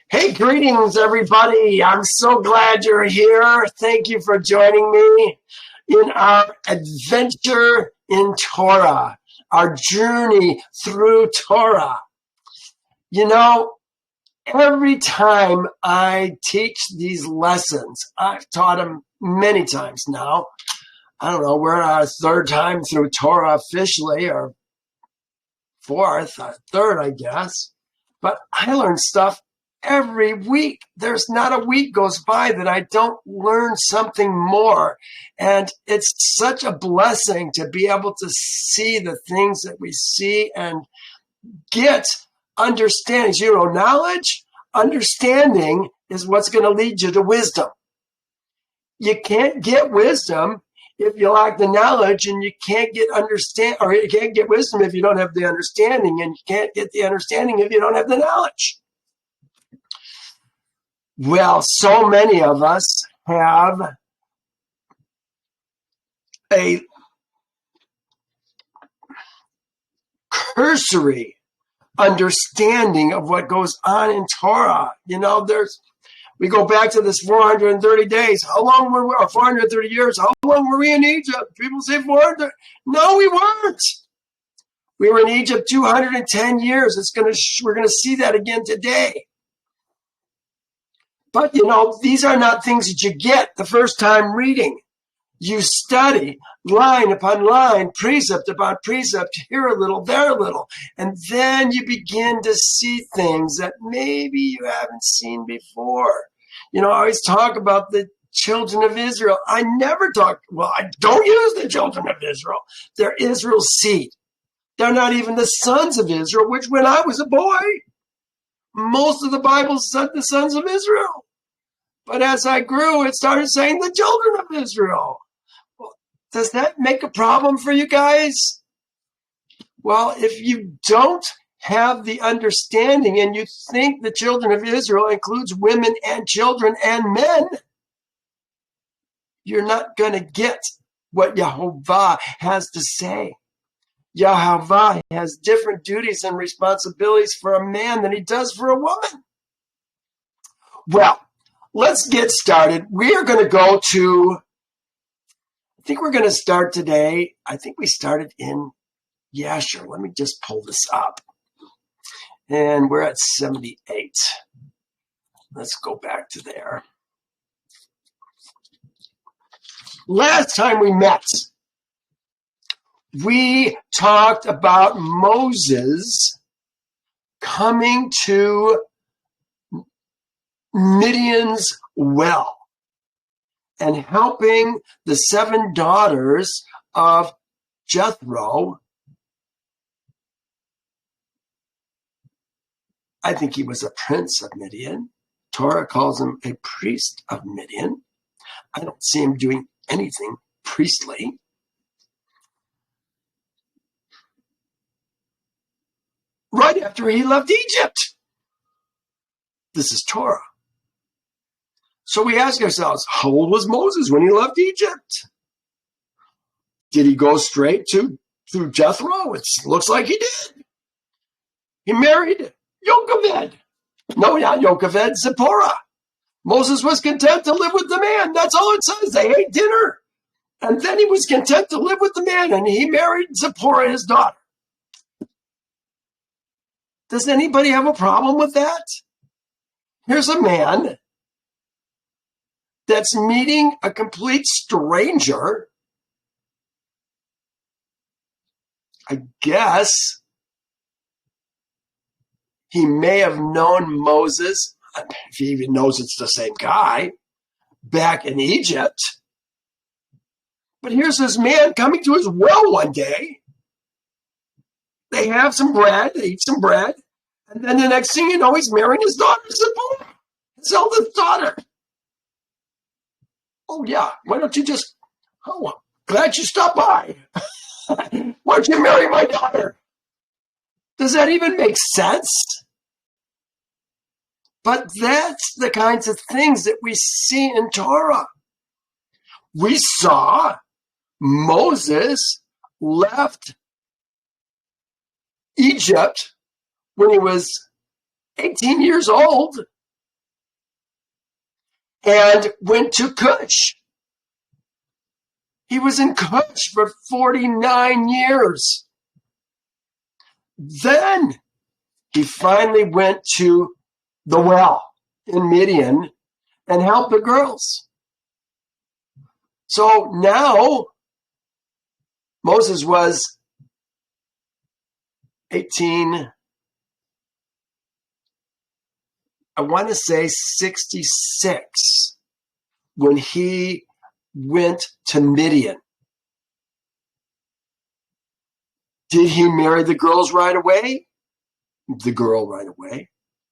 Hey, greetings, everybody. I'm so glad you're here. Thank you for joining me in our adventure in Torah, our journey through Torah. You know, every time I teach these lessons, I've taught them many times now. I don't know, we're our third time through Torah officially, or third, I guess. But I learn stuff every week. There's not a week goes by that I don't learn something more. And it's such a blessing to be able to see the things that we see and get understanding. Knowledge, understanding is what's going to lead you to wisdom. You can't get wisdom if you lack the knowledge, and you can't get you can't get wisdom if you don't have the understanding, and you can't get the understanding if you don't have the knowledge. Well, so many of us have a cursory understanding of what goes on in Torah. We go back to this 430 days. How long were we, or 430 years? How long were we in Egypt? People say 400. No, we weren't. We were in Egypt 210 years. We're going to see that again today. But, these are not things that you get the first time reading. You study line upon line, precept upon precept, here a little, there a little. And then you begin to see things that maybe you haven't seen before. I always talk about the children of Israel. I don't use the children of Israel. They're Israel's seed. They're not even the sons of Israel, which when I was a boy, most of the Bible said the sons of Israel. But as I grew, it started saying the children of Israel. Well, does that make a problem for you guys? Well, if you don't have the understanding and you think the children of Israel includes women and children and men, you're not going to get what Yehovah has to say. Yehovah has different duties and responsibilities for a man than he does for a woman. Well, let's get started. We are going to go to, I think we're going to start today. I think we started in Yasher. Let me just pull this up. And we're at 78. Let's go back to there. Last time we met, we talked about Moses coming to Midian's well and helping the 7 daughters of Jethro. I think he was a prince of Midian. Torah calls him a priest of Midian. I don't see him doing anything priestly. Right after he left Egypt. This is Torah. So we ask ourselves, how old was Moses when he left Egypt? Did he go straight to Jethro? It looks like he did. He married Yocheved. No, not Yocheved, Zipporah. Moses was content to live with the man. That's all it says. They ate dinner. And then he was content to live with the man, and he married Zipporah, his daughter. Does anybody have a problem with that? Here's a man that's meeting a complete stranger. I guess he may have known Moses, if he even knows it's the same guy, back in Egypt. But here's this man coming to his well one day. They have some bread, they eat some bread, and then the next thing you know, he's marrying his daughter, Zipporah, his eldest daughter. Oh, yeah, why don't you just, glad you stopped by. Why don't you marry my daughter? Does that even make sense? But that's the kinds of things that we see in Torah. We saw Moses left Egypt when he was 18 years old and went to Cush. He was in Cush for 49 years. Then he finally went to the well in Midian and helped the girls. So now Moses was 18, I want to say 66, when he went to Midian. Did he marry the girls right away? The girl right away.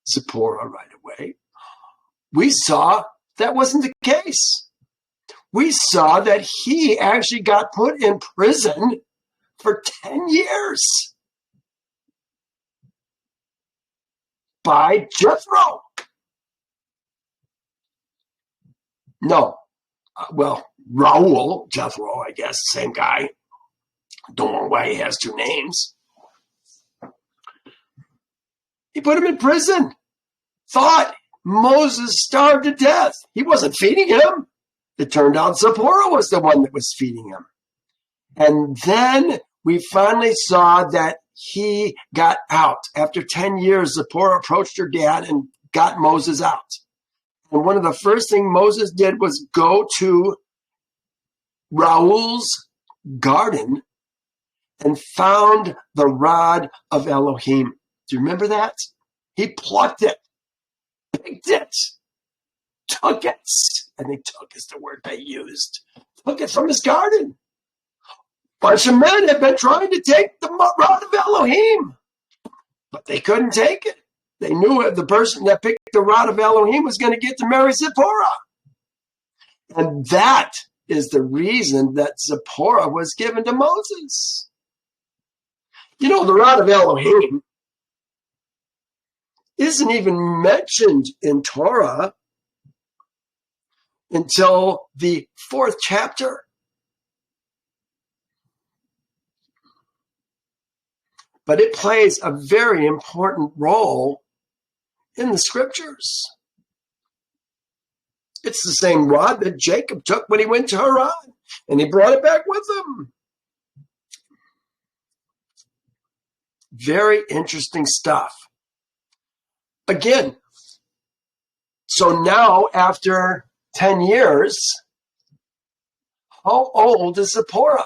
Zipporah right away. We saw that wasn't the case. We saw that he actually got put in prison for 10 years by Jethro. No, Raul, Jethro, I guess, same guy. Don't know why he has two names. He put him in prison. Thought Moses starved to death. He wasn't feeding him. It turned out Zipporah was the one that was feeding him. And then we finally saw that he got out. After 10 years, Zipporah approached her dad and got Moses out. And one of the first things Moses did was go to Raul's garden and found the rod of Elohim. Do you remember that? He plucked it, picked it, took it. I think took is the word they used. Took it from his garden. A bunch of men had been trying to take the rod of Elohim, but they couldn't take it. They knew the person that picked the rod of Elohim was going to get to marry Zipporah. And that is the reason that Zipporah was given to Moses. You know, the rod of Elohim isn't even mentioned in Torah until the 4th chapter. But it plays a very important role in the scriptures. It's the same rod that Jacob took when he went to Haran, and he brought it back with him. Very interesting stuff. Again, so now after 10 years, how old is Zipporah?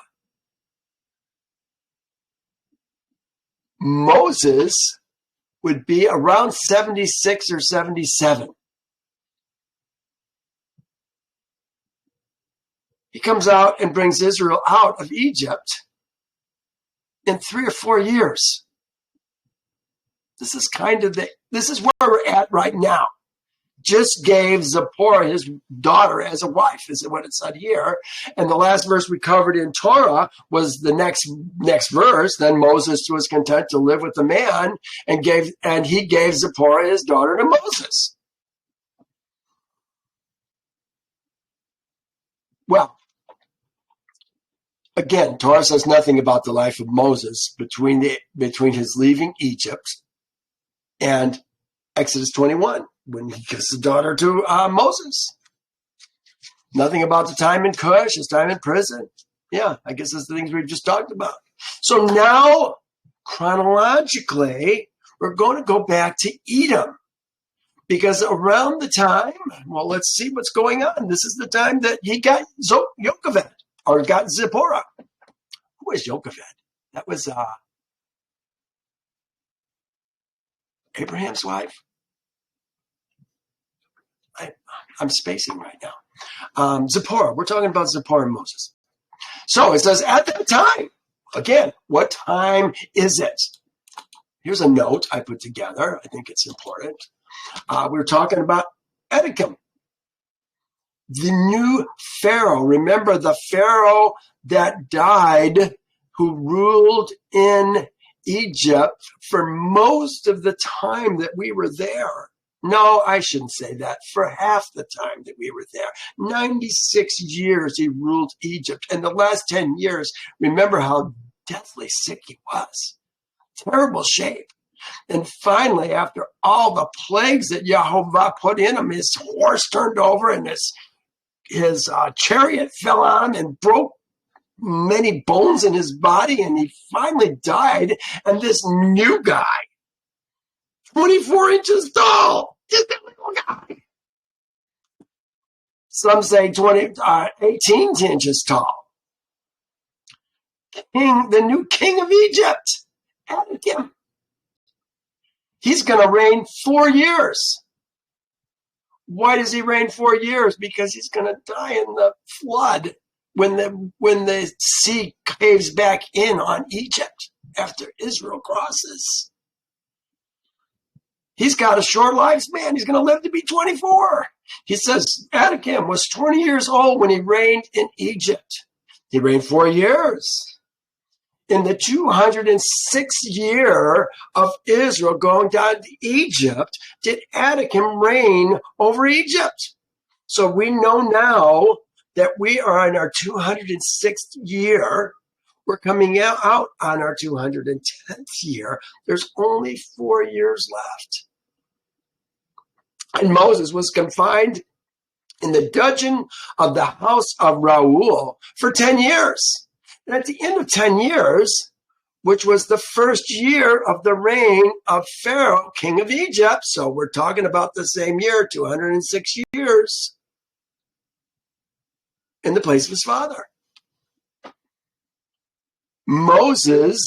Moses would be around 76 or 77. He comes out and brings Israel out of Egypt in 3 or 4 years. This is where we're at right now. Just gave Zipporah his daughter as a wife, is what it said here. And the last verse we covered in Torah was the next verse. Then Moses was content to live with the man and he gave Zipporah his daughter to Moses. Well, again, Torah says nothing about the life of Moses between his leaving Egypt and Exodus 21, when he gives the daughter to Moses. Nothing about the time in Cush, his time in prison. Yeah, I guess that's the things we've just talked about. So now, chronologically, we're going to go back to Edom. Because around the time, well, let's see what's going on. This is the time that he got Yocheved, or got Zipporah. Who is Yocheved? That was Abraham's wife. I'm spacing right now. Zipporah. We're talking about Zipporah and Moses. So it says, at that time, again, what time is it? Here's a note I put together. I think it's important. We're talking about Edom, the new Pharaoh. Remember the Pharaoh that died, who ruled in Egypt for most of the time that we were there. No, I shouldn't say that. For half the time that we were there. 96 years he ruled Egypt. And the last 10 years, remember how deathly sick he was. Terrible shape. And finally, after all the plagues that Yehovah put in him, his horse turned over and his chariot fell on him and broke many bones in his body, and he finally died. And this new guy, 24 inches tall, just a little guy. Some say 18 inches tall. The new king of Egypt, Anakim. He's going to reign 4 years. Why does he reign 4 years? Because he's going to die in the flood when the sea caves back in on Egypt after Israel crosses. He's got a short lifespan. He's going to live to be 24. He says Anakim was 20 years old when he reigned in Egypt. He reigned 4 years. In the 206th year of Israel going down to Egypt, did Anakim reign over Egypt. So we know now that we are in our 206th year. We're coming out on our 210th year. There's only 4 years left. And Moses was confined in the dungeon of the house of Raul for 10 years. And at the end of 10 years, which was the first year of the reign of Pharaoh, king of Egypt, so we're talking about the same year, 206 years, in the place of his father. Moses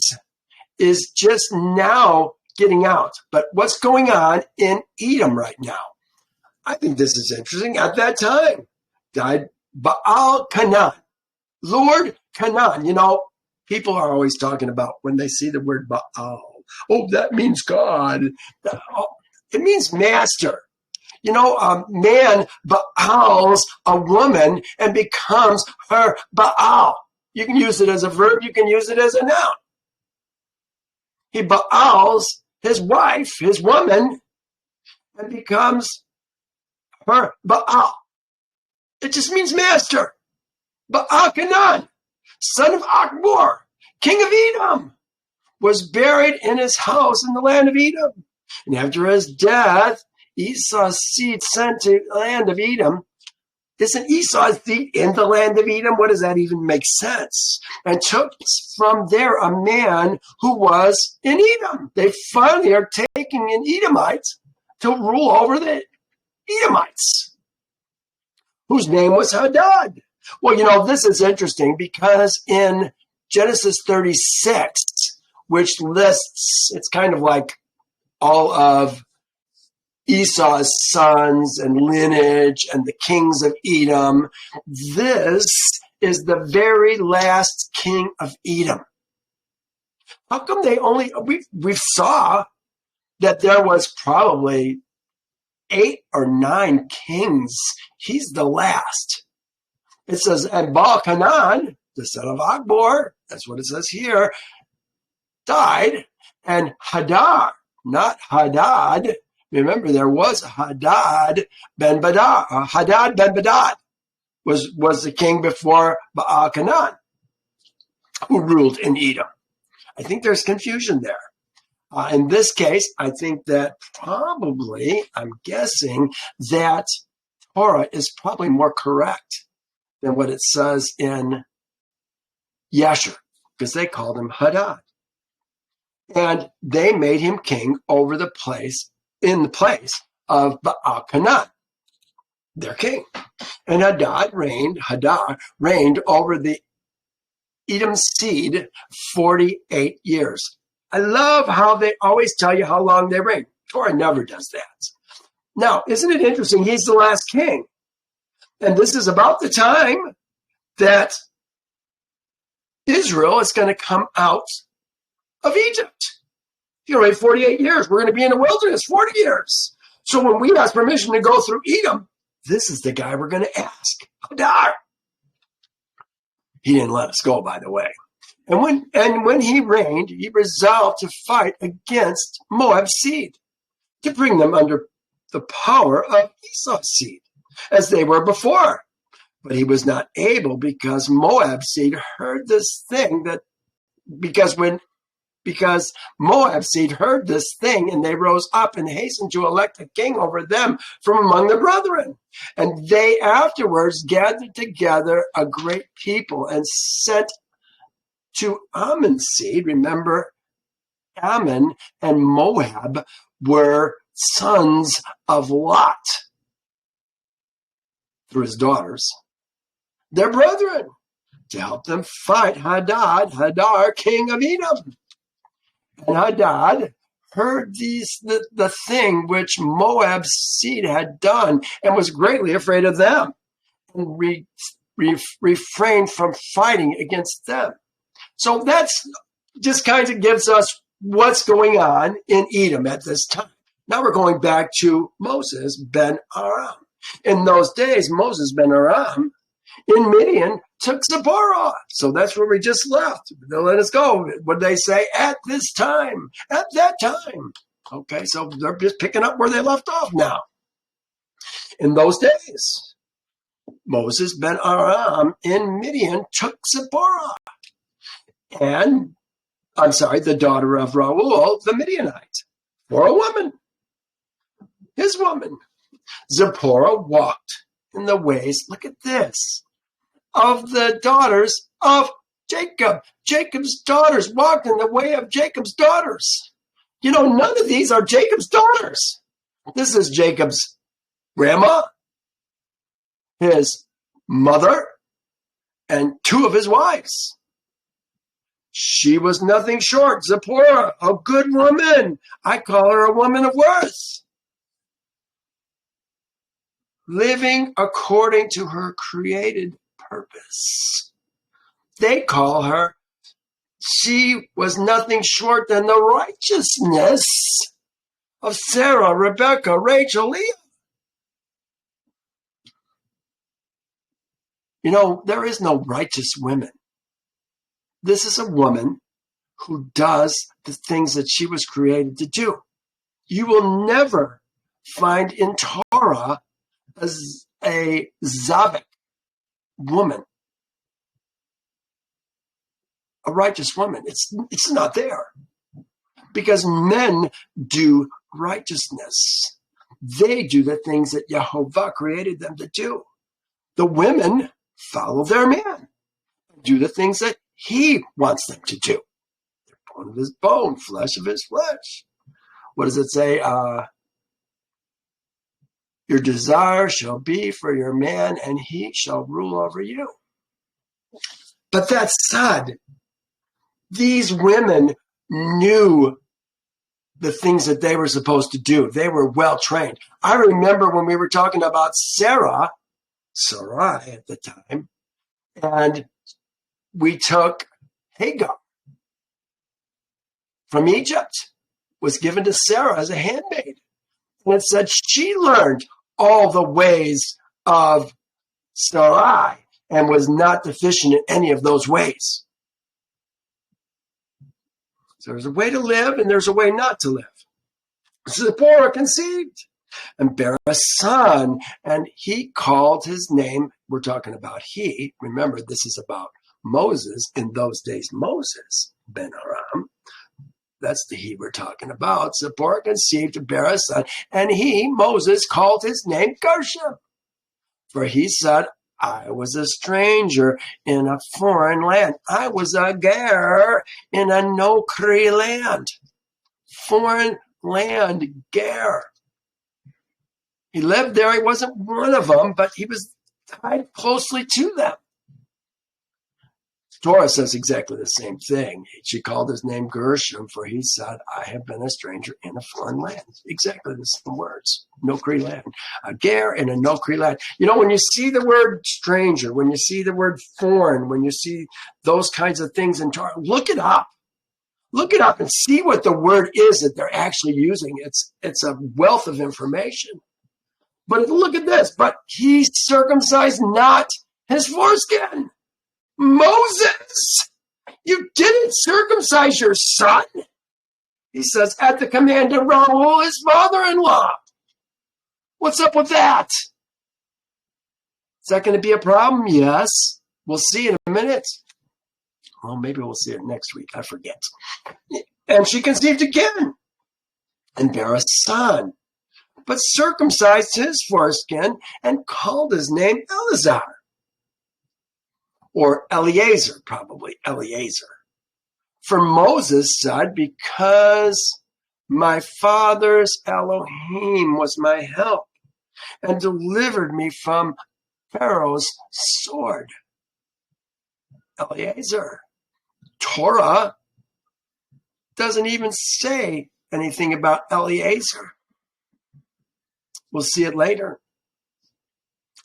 is just now getting out. But what's going on in Edom right now? I think this is interesting. At that time, died Baal Canaan, Lord Canaan. You know, people are always talking about when they see the word Baal. Oh, that means God. It means master. You know, man Baals a woman and becomes her Baal. You can use it as a verb. You can use it as a noun. He Baals his wife, his woman, and becomes her Baal. It just means master. Baal Canaan, son of Akbor, king of Edom, was buried in his house in the land of Edom. And after his death, Esau's seed sent to the land of Edom. Isn't Esau's seed in the land of Edom? What does that even make sense? And took from there a man who was in Edom. They finally are taking an Edomite to rule over the Edomites, whose name was Hadad. Well, you know, this is interesting because in Genesis 36, which lists, it's kind of like all of Esau's sons and lineage and the kings of Edom. This is the very last king of Edom. How come they only, we saw that there was probably 8 or 9 kings. He's the last. It says, and Baal Canaan, the son of Akbor, that's what it says here, died, and Hadar, not Hadad. Remember, there was Hadad ben Badad. Hadad ben Badad was the king before Baal Canaan, who ruled in Edom. I think there's confusion there. In this case, I think that probably, I'm guessing that Torah is probably more correct than what it says in Yasher, because they called him Hadad. And they made him king over the place, in the place of Baal Canaan, their king. And Hadad reigned over the Edom seed 48 years. I love how they always tell you how long they reigned. Torah never does that. Now, isn't it interesting? He's the last king. And this is about the time that Israel is going to come out of Egypt. You know, 48 years. We're going to be in the wilderness 40 years. So when we ask permission to go through Edom, this is the guy we're going to ask. Hadar. He didn't let us go, by the way. And when he reigned, he resolved to fight against Moab's seed, to bring them under the power of Esau's seed, as they were before. But he was not able, because Moab's seed heard this thing, that because when because Moab's seed heard this thing, and they rose up and hastened to elect a king over them from among the brethren. And they afterwards gathered together a great people and sent to Ammon's seed. Remember, Ammon and Moab were sons of Lot through his daughters, their brethren, to help them fight Hadar, king of Edom. And Hadad heard the thing which Moab's seed had done and was greatly afraid of them and refrained from fighting against them. So that's just kind of gives us what's going on in Edom at this time. Now we're going back to Moses ben Aram. In those days, Moses ben Aram in Midian took Zipporah. So that's where we just left. They'll let us go. What did they say? At this time. At that time. Okay, so they're just picking up where they left off now. In those days, Moses ben Aram in Midian took Zipporah. And, the daughter of Reuel, the Midianite, for a woman. His woman. Zipporah walked in the ways, look at this, of the daughters of Jacob. Jacob's daughters walked in the way of Jacob's daughters. You know, none of these are Jacob's daughters. This is Jacob's grandma, his mother, and two of his wives. She was nothing short, Zipporah, a good woman. I call her a woman of worth. Living according to her created purpose. They call her, she was nothing short than the righteousness of Sarah, Rebecca, Rachel, Leah. You know, there is no righteous women. This is a woman who does the things that she was created to do. You will never find in Torah as a Zavik woman, a righteous woman. It's not there. Because men do righteousness. They do the things that Yehovah created them to do. The women follow their man, do the things that he wants them to do. They're bone of his bone, flesh of his flesh. What does it say? Your desire shall be for your man, and he shall rule over you. But that said, these women knew the things that they were supposed to do. They were well trained. I remember when we were talking about Sarai at the time, and we took Hagar from Egypt, was given to Sarah as a handmaid. And it said she learned all the ways of Sarai and was not deficient in any of those ways. So there's a way to live and there's a way not to live. Zipporah conceived and bare a son, and he called his name. We're talking about he. Remember, this is about Moses. In those days, Moses ben Aram. That's the he we're talking about. Zipporah conceived and bare a son, and he, Moses, called his name Gershom. For he said, I was a stranger in a foreign land. I was a ger in a no-Cree land. Foreign land, ger. He lived there. He wasn't one of them, but he was tied closely to them. Torah says exactly the same thing. She called his name Gershom, for he said, I have been a stranger in a foreign land. Exactly the same words. No Cree land. A ger in a no Cree land. You know, when you see the word stranger, when you see the word foreign, when you see those kinds of things in Torah, look it up. Look it up and see what the word is that they're actually using. It's a wealth of information. But look at this. But he circumcised not his foreskin. Moses, you didn't circumcise your son. He says, at the command of Reuel, his father-in-law. What's up with that? Is that going to be a problem? Yes. We'll see in a minute. Well, maybe we'll see it next week. I forget. And she conceived again and bare a son, but circumcised his foreskin and called his name Eleazar. Or Eliezer, probably Eliezer. For Moses said, because my father's Elohim was my help and delivered me from Pharaoh's sword. Eliezer. Torah doesn't even say anything about Eliezer. We'll see it later.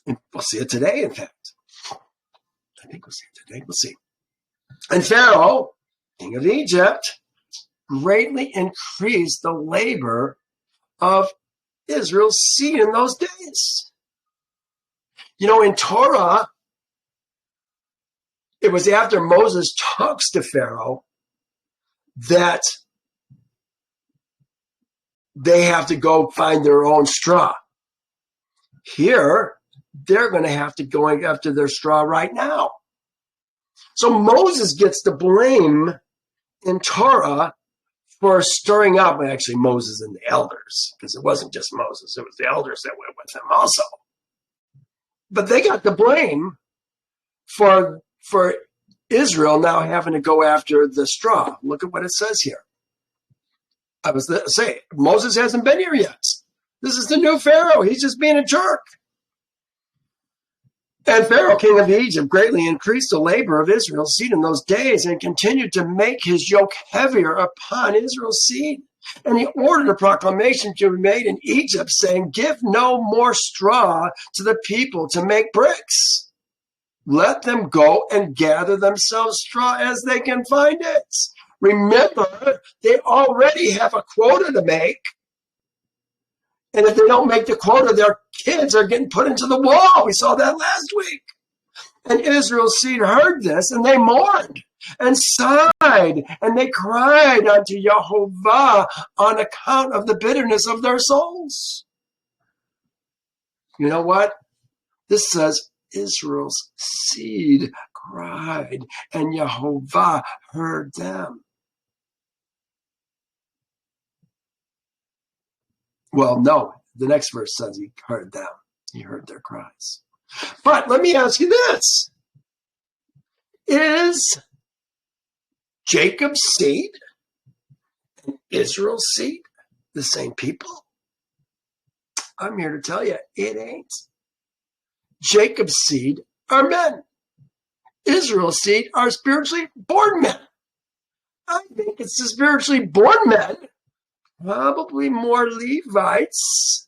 And we'll see it today, in fact. I think we'll see it today. We'll see. And Pharaoh, king of Egypt, greatly increased the labor of Israel's seed in those days. You know, in Torah, it was after Moses talks to Pharaoh that they have to go find their own straw. Here, they're going to have to go after their straw right now. So Moses gets the blame in Torah for stirring up, actually Moses and the elders, because it wasn't just Moses, it was the elders that went with him also. But they got the blame for Israel now having to go after the straw. Look at what it says here. I was saying, Moses hasn't been here yet. This is the new Pharaoh. He's just being a jerk. And Pharaoh, king of Egypt, greatly increased the labor of Israel's seed in those days and continued to make his yoke heavier upon Israel's seed. And he ordered a proclamation to be made in Egypt saying, give no more straw to the people to make bricks. Let them go and gather themselves straw as they can find it. Remember, they already have a quota to make. And if they don't make the quota, their kids are getting put into the wall. We saw that last week. And Israel's seed heard this, and they mourned and sighed, and they cried unto Jehovah on account of the bitterness of their souls. You know what? This says Israel's seed cried, and Jehovah heard them. Well, no, the next verse says he heard them. He heard their cries. But let me ask you this. Is Jacob's seed and Israel's seed the same people? I'm here to tell you, it ain't. Jacob's seed are men. Israel's seed are spiritually born men. I think it's the spiritually born men, probably more Levites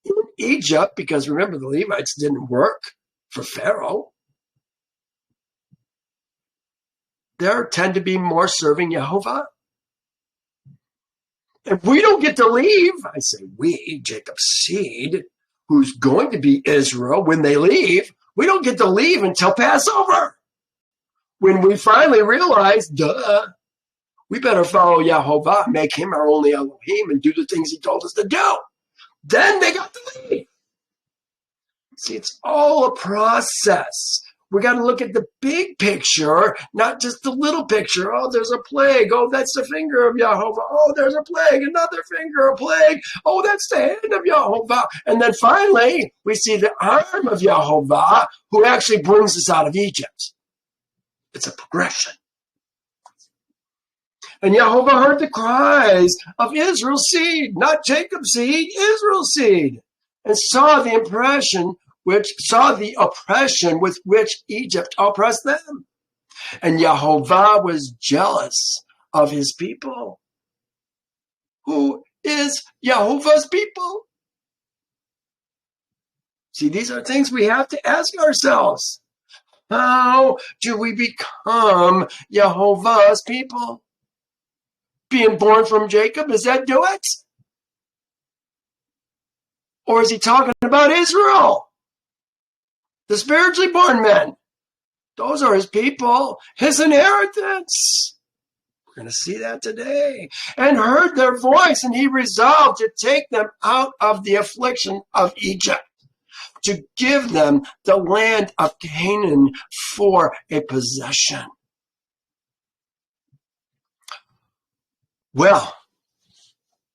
in Egypt, because remember, the Levites didn't work for Pharaoh. They tend to be more serving Jehovah. If we don't get to leave, I say we, Jacob's seed, who's going to be Israel when they leave, we don't get to leave until Passover. When we finally realize, we better follow Jehovah, make him our only Elohim, and do the things he told us to do. Then they got to leave. See, it's all a process. We got to look at the big picture, not just the little picture. Oh, there's a plague. Oh, that's the finger of Jehovah. Oh, there's a plague. Another finger, a plague. Oh, that's the hand of Jehovah. And then finally, we see the arm of Jehovah who actually brings us out of Egypt. It's a progression. And Jehovah heard the cries of Israel's seed, not Jacob's seed, Israel's seed, and saw the oppression with which Egypt oppressed them. And Jehovah was jealous of his people. Who is Jehovah's people? See, these are things we have to ask ourselves. How do we become Jehovah's people? Being born from Jacob, does that do it? Or is he talking about Israel? The spiritually born men. Those are his people, his inheritance. We're going to see that today. And heard their voice, and he resolved to take them out of the affliction of Egypt, to give them the land of Canaan for a possession. Well,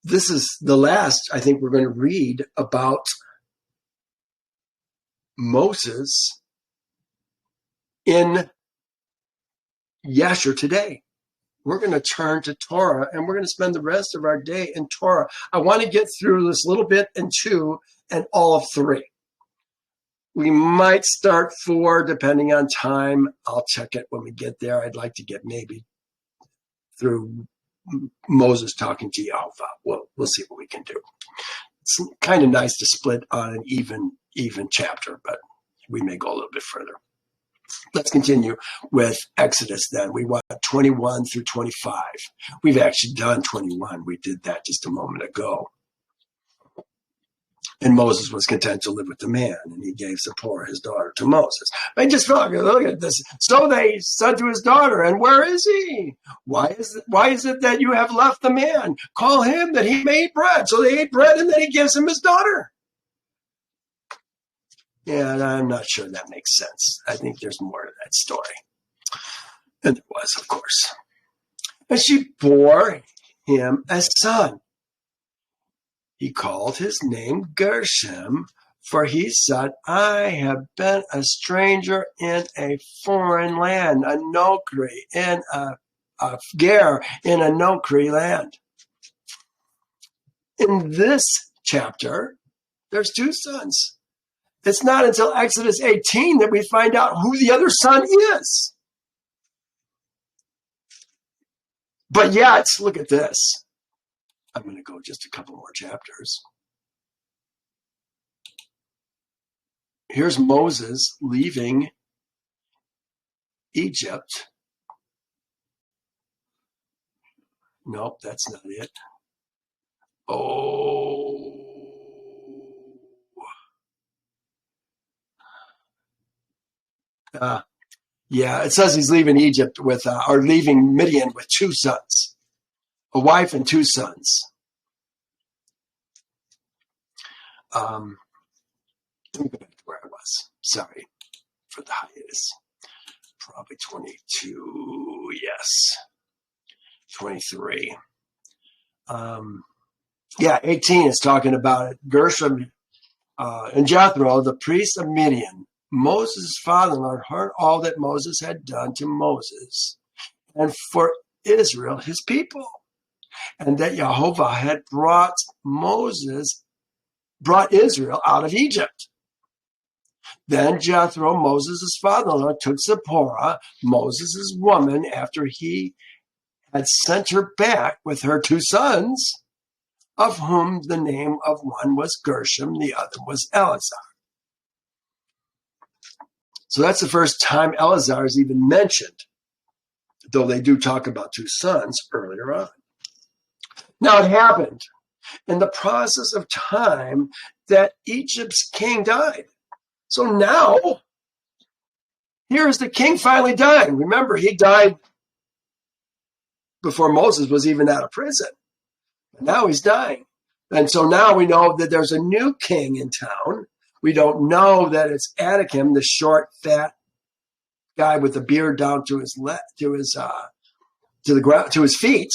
this is the last, I think we're going to read about Moses in Yasher today. We're going to turn to Torah, and we're going to spend the rest of our day in Torah. I want to get through this little bit in 2 and all of 3. We might start 4, depending on time. I'll check it when we get there. I'd like to get maybe through Moses talking to Yehovah. We'll see what we can do. It's kind of nice to split on an even chapter, but we may go a little bit further. Let's continue with Exodus then. We want 21 through 25. We've actually done 21. We did that just a moment ago. And Moses was content to live with the man, and he gave Zipporah, his daughter, to Moses. I just look at this. So they said to his daughter, and where is he? Why is it that you have left the man? Call him that he may eat bread. So they ate bread, and then he gives him his daughter. Yeah, I'm not sure that makes sense. I think there's more to that story. And there was, of course. And she bore him a son. He called his name Gershom, for he said, I have been a stranger in a foreign land, a nokri, in a ger, in a nokri land. In this chapter, there's 2 sons. It's not until Exodus 18 that we find out who the other son is. But yet, look at this. I'm going to go just a couple more chapters. Here's Moses leaving Egypt. Nope, that's not it. Yeah, it says he's leaving Egypt or leaving Midian with 2 sons, a wife and 2 sons. Let me go back to where I was. Sorry for the hiatus. Probably 22, yes. 23. 18 is talking about it. Gershom and Jethro, the priest of Midian, Moses' father-in-law, heard all that Moses had done to Moses and for Israel, his people, and that Yehovah had brought Israel out of Egypt. Then Jethro, Moses' father-in-law, took Zipporah, Moses' woman, after he had sent her back with her 2 sons, of whom the name of one was Gershom, the other was Eleazar. So that's the first time Eleazar is even mentioned, though they do talk about 2 sons earlier on. Now it happened in the process of time that Egypt's king died. So now, here's the king finally dying. Remember, he died before Moses was even out of prison. But now he's dying. And so now we know that there's a new king in town. We don't know that it's Anakim, the short, fat guy with the beard down to his feet.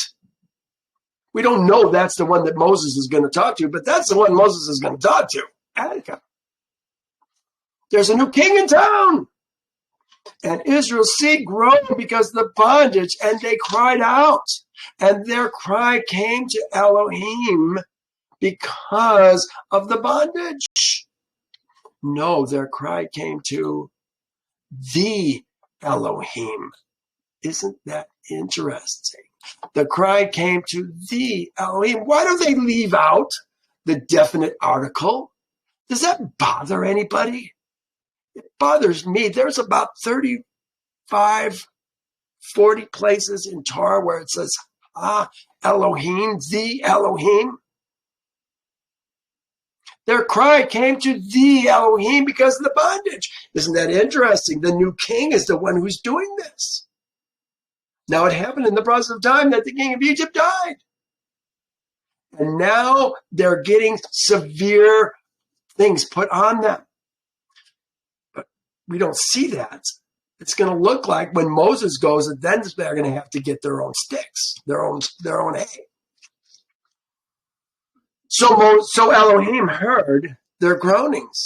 We don't know that's the one that Moses is going to talk to, but that's the one Moses is going to talk to, Anakim. There's a new king in town. And Israel's seed groaned because of the bondage, and they cried out. And their cry came to Elohim because of the bondage. No, their cry came to the Elohim. Isn't that interesting? The cry came to the Elohim. Why do they leave out the definite article? Does that bother anybody? It bothers me. There's about 35, 40 places in Torah where it says, Elohim, the Elohim. Their cry came to the Elohim because of the bondage. Isn't that interesting? The new king is the one who's doing this. Now it happened in the process of time that the king of Egypt died. And now they're getting severe things put on them. But we don't see that. It's going to look like when Moses goes, and then they're going to have to get their own sticks, their own hay. So Elohim heard their groanings,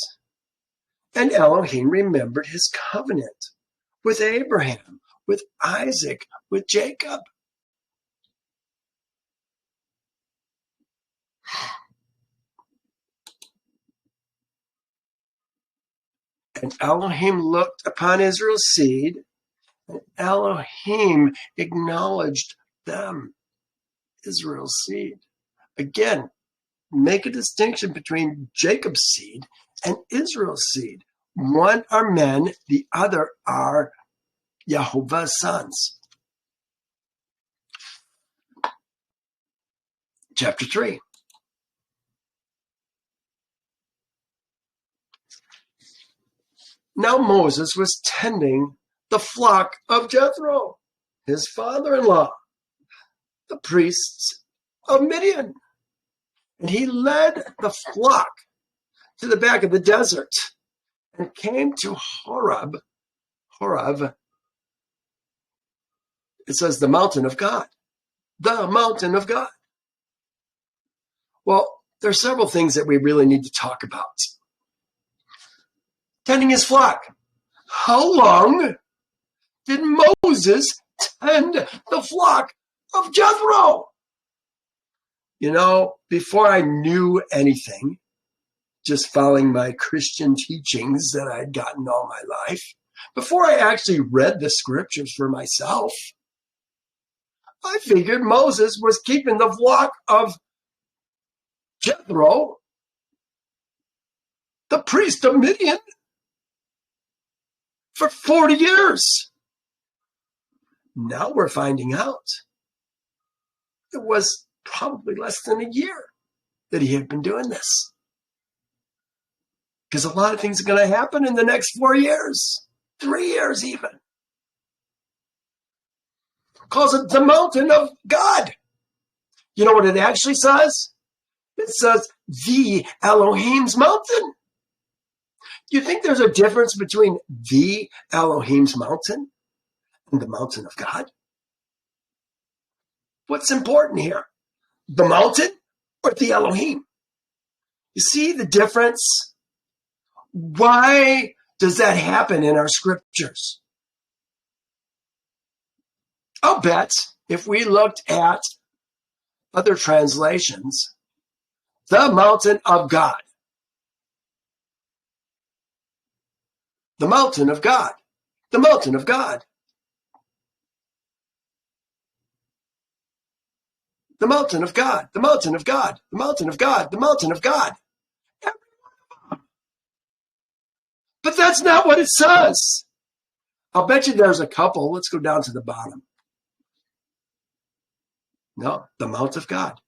and Elohim remembered his covenant with Abraham, with Isaac, with Jacob. And Elohim looked upon Israel's seed, and Elohim acknowledged them, Israel's seed. Again, make a distinction between Jacob's seed and Israel's seed. One are men, the other are Yehovah's sons. Chapter 3. Now Moses was tending the flock of Jethro, his father-in-law, the priests of Midian. And he led the flock to the back of the desert and came to Horeb. Horeb, it says the mountain of God. The mountain of God. Well, there are several things that we really need to talk about. Tending his flock. How long did Moses tend the flock of Jethro? You know, before I knew anything, just following my Christian teachings that I'd gotten all my life, before I actually read the scriptures for myself, I figured Moses was keeping the flock of Jethro, the priest of Midian, for 40 years. Now we're finding out it was probably less than a year that he had been doing this. Because a lot of things are going to happen in the next 4 years, 3 years even. Calls it the mountain of God. You know what it actually says? It says the Elohim's mountain. Do you think there's a difference between the Elohim's mountain and the mountain of God? What's important here? The mountain or the Elohim? You see the difference? Why does that happen in our scriptures? I'll bet if we looked at other translations, the mountain of God. The mountain of God. The mountain of God. The mountain of God. The mountain of God. The mountain of God. The mountain of God. But that's not what it says. I'll bet you there's a couple. Let's go down to the bottom. No, the mountain of God.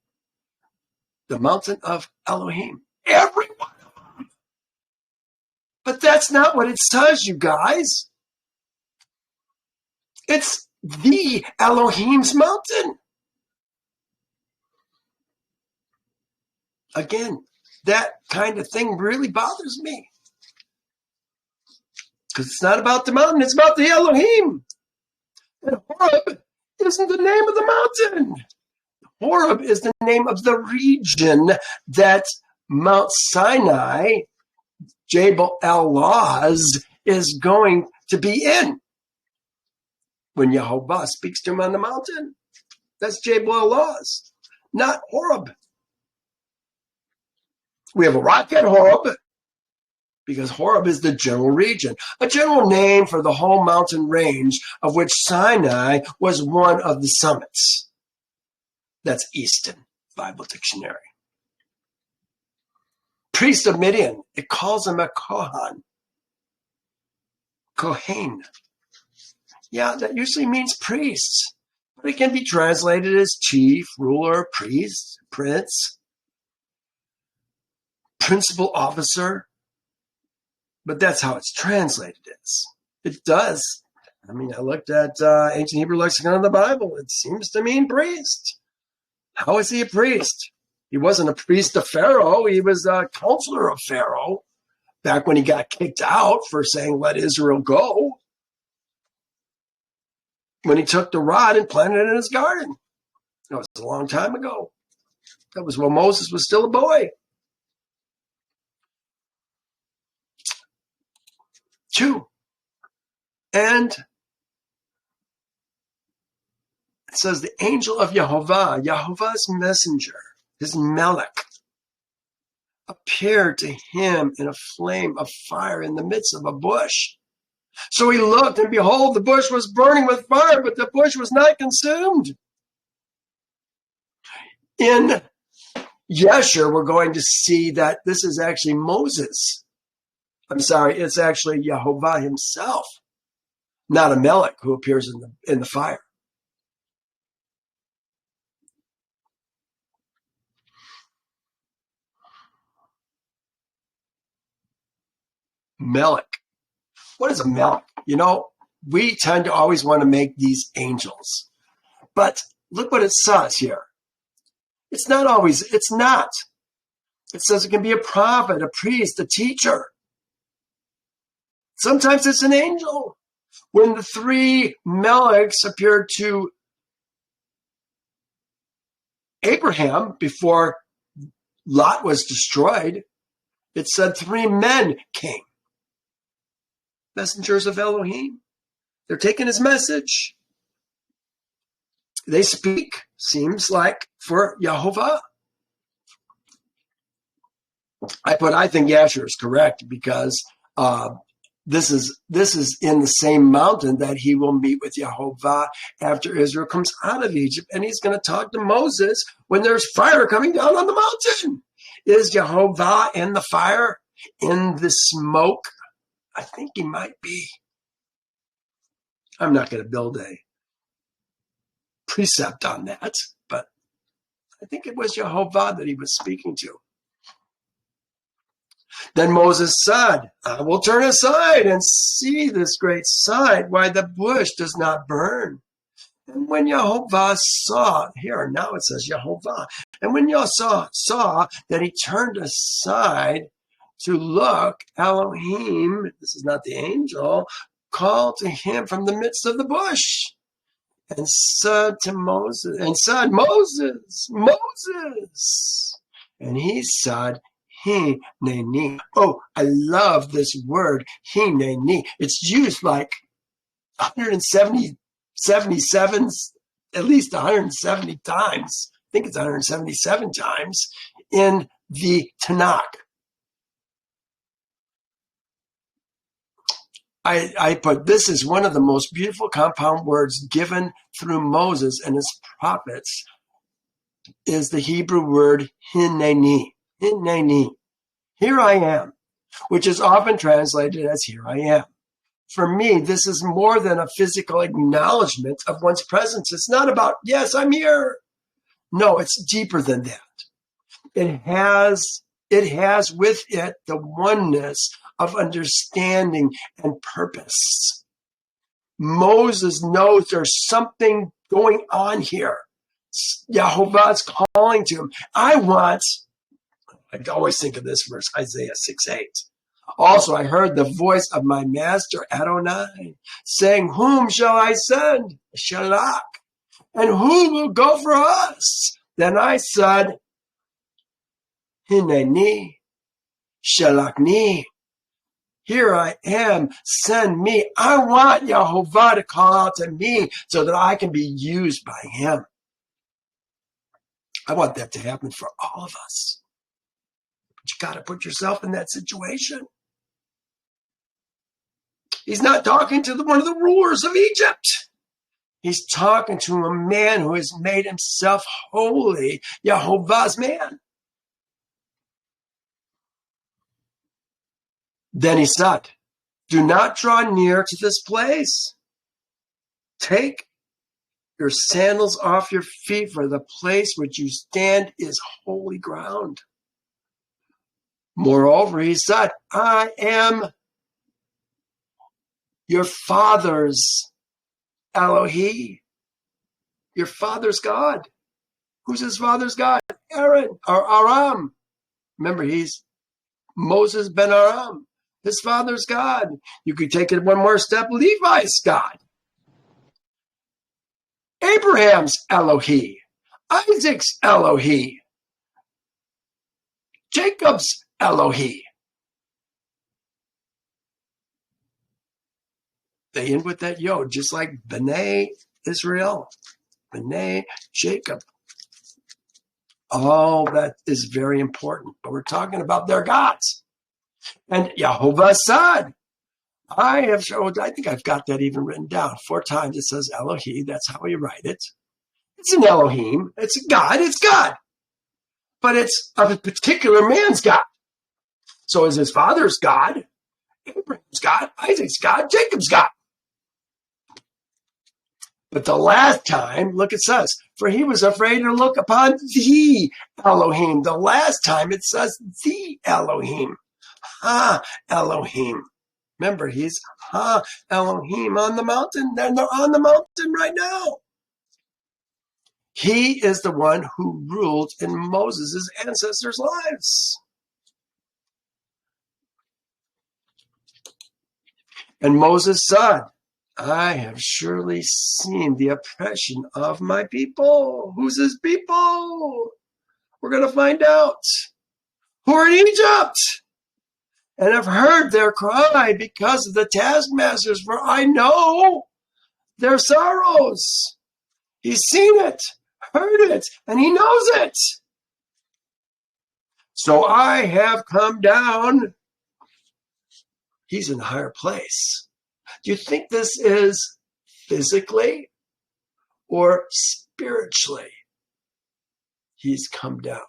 The mountain of Elohim. Every one of them. But that's not what it says, you guys. It's the Elohim's mountain. Again, that kind of thing really bothers me. Because it's not about the mountain, it's about the Elohim. And Horeb isn't the name of the mountain. Horeb is the name of the region that Mount Sinai, Jabal el-Lawz, is going to be in. When Yehovah speaks to him on the mountain, that's Jabal el-Lawz, not Horeb. We have a rock at Horeb, because Horeb is the general region, a general name for the whole mountain range of which Sinai was one of the summits. That's Easton Bible Dictionary. Priest of Midian, it calls him a Kohen. Kohen. Yeah, that usually means priests, but it can be translated as chief, ruler, priest, prince, principal officer. But that's how it's translated as. It does. I mean, I looked at ancient Hebrew lexicon of the Bible. It seems to mean priest. How is he a priest? He wasn't a priest of Pharaoh. He was a counselor of Pharaoh back when he got kicked out for saying, let Israel go. When he took the rod and planted it in his garden. That was a long time ago. That was when Moses was still a boy. 2. And it says the angel of Yehovah, Yehovah's messenger, his melech, appeared to him in a flame of fire in the midst of a bush. So he looked, and behold, the bush was burning with fire, but the bush was not consumed. In Yasher, we're going to see that this is actually Moses. I'm sorry, it's actually Yehovah himself, not a melech who appears in the fire. Melech. What is a melech? You know, we tend to always want to make these angels. But look what it says here. It's not always, it's not. It says it can be a prophet, a priest, a teacher. Sometimes it's an angel. When the 3 melechs appeared to Abraham before Lot was destroyed, it said 3 men came. Messengers of Elohim. They're taking his message. They speak, seems like, for Yehovah. I think Yasher is correct because this is in the same mountain that he will meet with Yehovah after Israel comes out of Egypt, and he's going to talk to Moses when there's fire coming down on the mountain. Is Yehovah in the fire, in the smoke? I think he might be. I'm not going to build a precept on that, but I think it was Yehovah that he was speaking to. Then Moses said, I will turn aside and see this great sight, why the bush does not burn. And when Yehovah saw, here now it says Yehovah, and when Yehovah saw that he turned aside to look, Elohim, this is not the angel, called to him from the midst of the bush and said to Moses, Moses, Moses. And he said, hin-Ne-ni. Oh, I love this word, hin-Ne-ni. It's used like 177, at least 170 times. I think it's 177 times in the Tanakh. I put, this is one of the most beautiful compound words given through Moses and his prophets is the Hebrew word hin-Ne-ni. Hin-Ne-ni. Here I am, which is often translated as here I am. For me, this is more than a physical acknowledgement of one's presence. It's not about, yes, I'm here. No, it's deeper than that. It has with it the oneness of understanding and purpose. Moses knows there's something going on here. Yehovah's calling to him. I always think of this verse, Isaiah 6:8. Also, I heard the voice of my master Adonai saying, whom shall I send? Shalach. And who will go for us? Then I said, hin-Ne-ni, shalachni. Here I am, send me. I want Yehovah to call out to me so that I can be used by him. I want that to happen for all of us. But you got to put yourself in that situation. He's not talking to one of the rulers of Egypt. He's talking to a man who has made himself holy, Yehovah's man. Then he said, do not draw near to this place. Take your sandals off your feet, for the place which you stand is holy ground. Moreover, he said, I am your father's Elohim, your father's God. Who's his father's God? Aaron, or Aram. Remember, he's Moses ben Aram. His father's God. You could take it one more step. Levi's God. Abraham's Elohim. Isaac's Elohim. Jacob's Elohi. They end with that yod, just like B'nai Israel, B'nai Jacob. All that is very important. But we're talking about their gods. And Yehovah said, I think I've got that even written down. 4 times it says Elohi. That's how we write it. It's an Elohim. It's a God. It's God. But it's of a particular man's God. So is his father's God, Abraham's God, Isaac's God, Jacob's God. But the last time, look, it says, for he was afraid to look upon the Elohim. The last time it says the Elohim. Ha Elohim. Remember, he's Ha Elohim on the mountain. And they're on the mountain right now. He is the one who ruled in Moses' ancestors' lives. And Moses said, I have surely seen the oppression of my people. Who's his people? We're going to find out. Who are in Egypt? And I've heard their cry because of the taskmasters, for I know their sorrows. He's seen it, heard it, and he knows it. So I have come down. He's in a higher place. Do you think this is physically or spiritually? He's come down.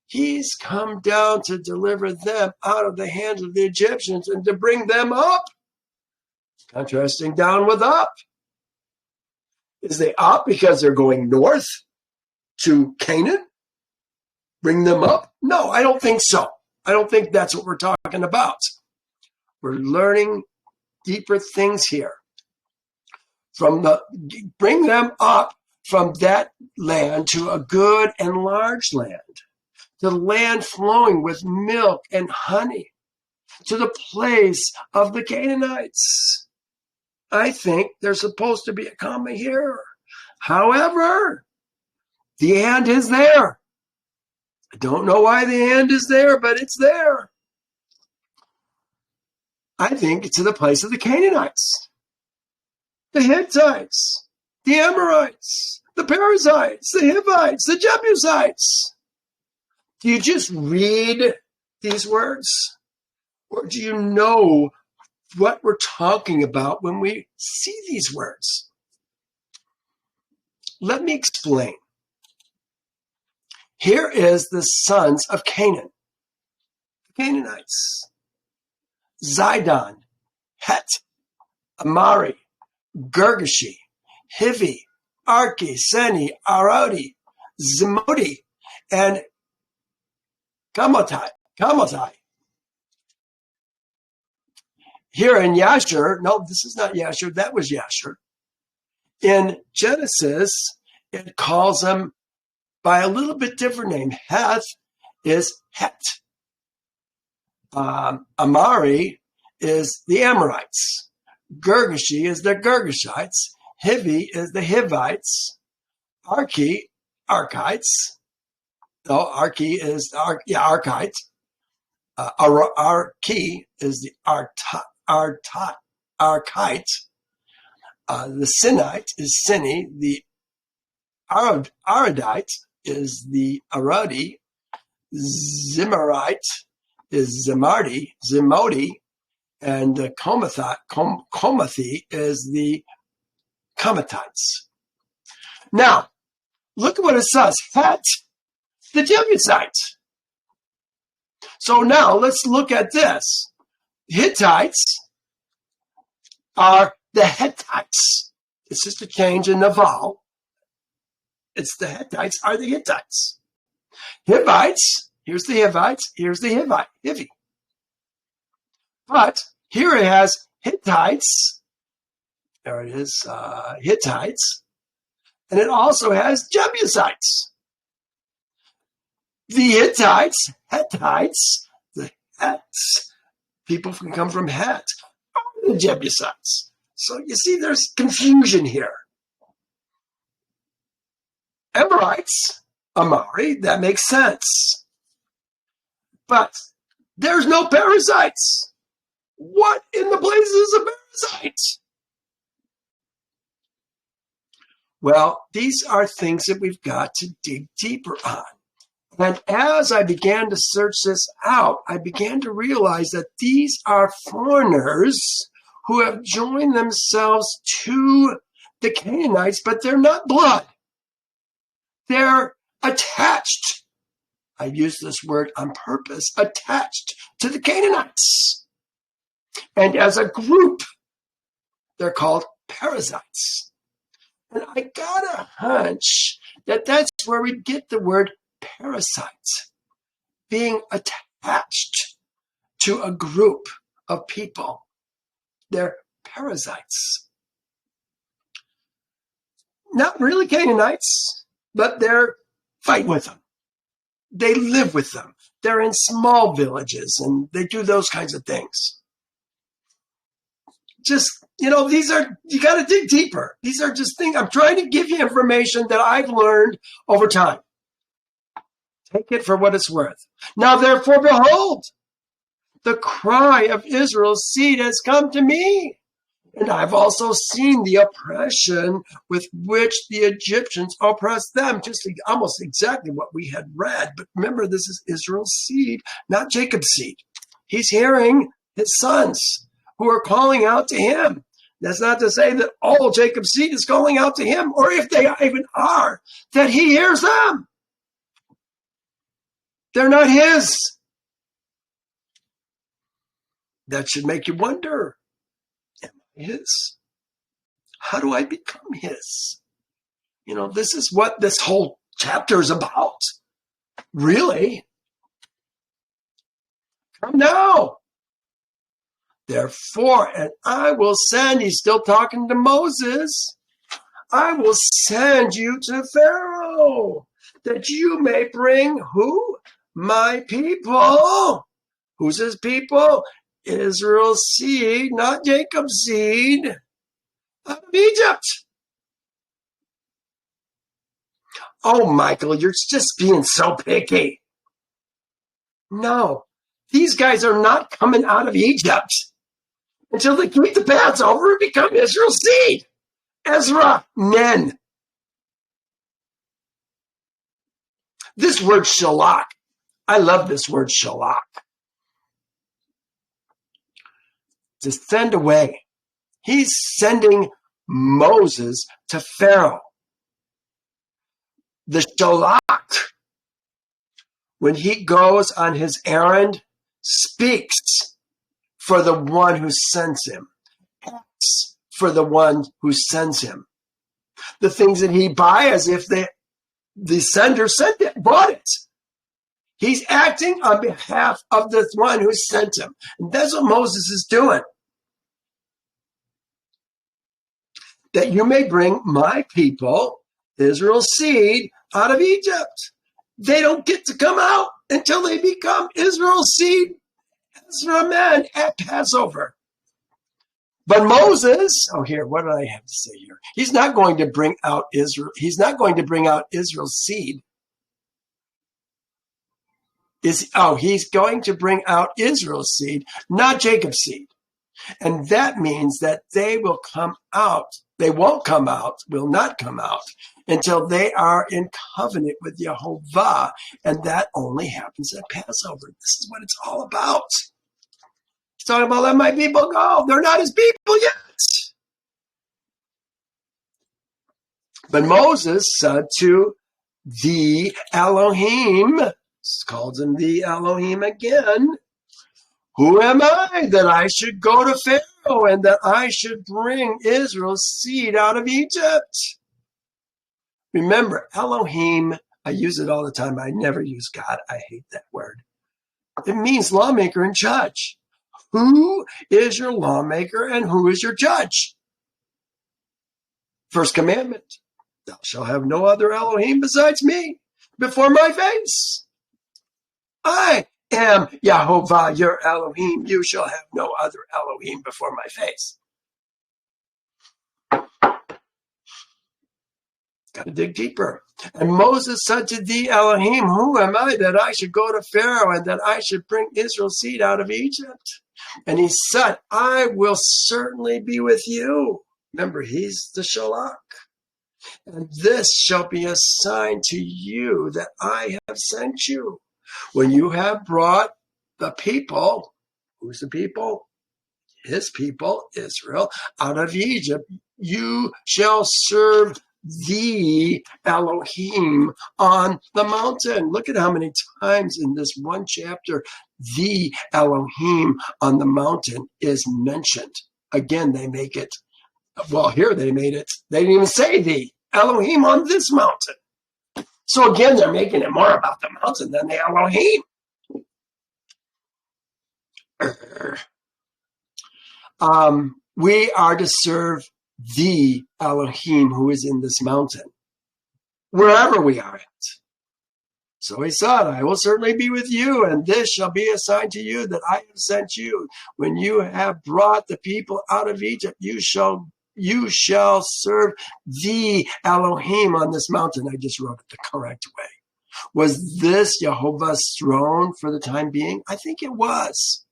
He's come down to deliver them out of the hands of the Egyptians and to bring them up. Contrasting down with up. Is they up because they're going north to Canaan? Bring them up? No, I don't think so. I don't think that's what we're talking about. We're learning deeper things here. Bring them up from that land to a good and large land. The land flowing with milk and honey, to the place of the Canaanites. I think there's supposed to be a comma here. However, the and is there. I don't know why the and is there, but it's there. I think it's to the place of the Canaanites, the Hittites, the Amorites, the Perizzites, the Hivites, the Jebusites. Do you just read these words? Or do you know what we're talking about when we see these words? Let me explain. Here is the sons of Canaan, the Canaanites. Zidon, Het, Amari, Girgashi, Hivi, Arki, Seni, Arodi, Zimodi, and Kamatai. Here in Yasher, no, this is not Yasher, that was Yasher. In Genesis, it calls them by a little bit different name. Heth is Het. Amari is the Amorites. Girgashi is the Girgashites. Hivi is the Hivites. Arkites. No, Arki is Arkite. Arki is the Arkite. The Sinite is Sini. The Aradite is the Aradi. Zimarite is Zimodi, and the Komathi is the Komatites. Now, look at what it says. Het, the Jebusites. So now let's look at this. Hittites are the Hittites. It's just a change in the vowel. It's the Hittites are the Hittites. Hivites, here's the Hivites, here's the Hivi. But here it has Hittites. There it is, Hittites. And it also has Jebusites. The Hittites, the Hets, people can come from Het, are the Jebusites. So you see there's confusion here. Amorites, Amari, that makes sense. But there's no parasites. What in the place is a parasite? Well, these are things that we've got to dig deeper on. And as I began to search this out, I began to realize that these are foreigners who have joined themselves to the Canaanites, but they're not blood. They're attached. I use this word on purpose, attached to the Canaanites. And as a group, they're called parasites. And I got a hunch that that's where we get the word parasites, being attached to a group of people. They're parasites. Not really Canaanites, but they're fighting with them. They live with them. They're in small villages and they do those kinds of things. Just, these are, you got to dig deeper. These are just things. I'm trying to give you information that I've learned over time. Take it for what it's worth. Now, therefore, behold, the cry of Israel's seed has come to me. And I've also seen the oppression with which the Egyptians oppressed them. Just almost exactly what we had read. But remember, this is Israel's seed, not Jacob's seed. He's hearing his sons who are calling out to him. That's not to say that all Jacob's seed is calling out to him, or if they even are, that he hears them. They're not his. That should make you wonder, am I his? How do I become his? This is what this whole chapter is about. Really? Come now. Therefore, and I will send, he's still talking to Moses, I will send you to Pharaoh, that you may bring who? My people. Who's his people? Israel's seed, not Jacob's seed, out of Egypt. Oh, Michael, you're just being so picky. No, these guys are not coming out of Egypt until they keep the Passover and become Israel's seed. Ezra, Nen. This word shalak, I love this word shalak. To send away. He's sending Moses to Pharaoh. The shalak, when he goes on his errand, speaks for the one who sends him, acts for the one who sends him. The things that he buys, as if the sender sent it, bought it. He's acting on behalf of the one who sent him. And that's what Moses is doing. That you may bring my people, Israel's seed, out of Egypt. They don't get to come out until they become Israel's seed, Ezra men, at Passover. But Moses, what did I have to say here? He's not going to bring out Israel. He's not going to bring out Israel's seed. He's going to bring out Israel's seed, not Jacob's seed. And that means that they will come out. They won't come out, will not come out, until they are in covenant with Yehovah. And that only happens at Passover. This is what it's all about. He's talking about letting my people go. They're not his people yet. But Moses said to the Elohim, calls him the Elohim again, who am I that I should go to Pharaoh and that I should bring Israel's seed out of Egypt? Remember, Elohim, I use it all the time. I never use God. I hate that word. It means lawmaker and judge. Who is your lawmaker and who is your judge? First commandment, thou shalt have no other Elohim besides me before my face. I am Yehovah, your Elohim. You shall have no other Elohim before my face. Got to dig deeper. And Moses said to thee, Elohim, who am I that I should go to Pharaoh and that I should bring Israel's seed out of Egypt? And he said, I will certainly be with you. Remember, he's the Shalach. And this shall be a sign to you that I have sent you. When you have brought the people, who's the people? His people, Israel, out of Egypt, you shall serve the Elohim on the mountain. Look at how many times in this one chapter the Elohim on the mountain is mentioned. Again, they make it, well, here they made it, they didn't even say the Elohim on this mountain. So again, they're making it more about the mountain than the Elohim. We are to serve the Elohim who is in this mountain, wherever we are at. So he said, I will certainly be with you, and this shall be a sign to you that I have sent you. When you have brought the people out of Egypt, you shall serve the Elohim on this mountain. I just wrote it the correct way. Was this Jehovah's throne for the time being? I think it was.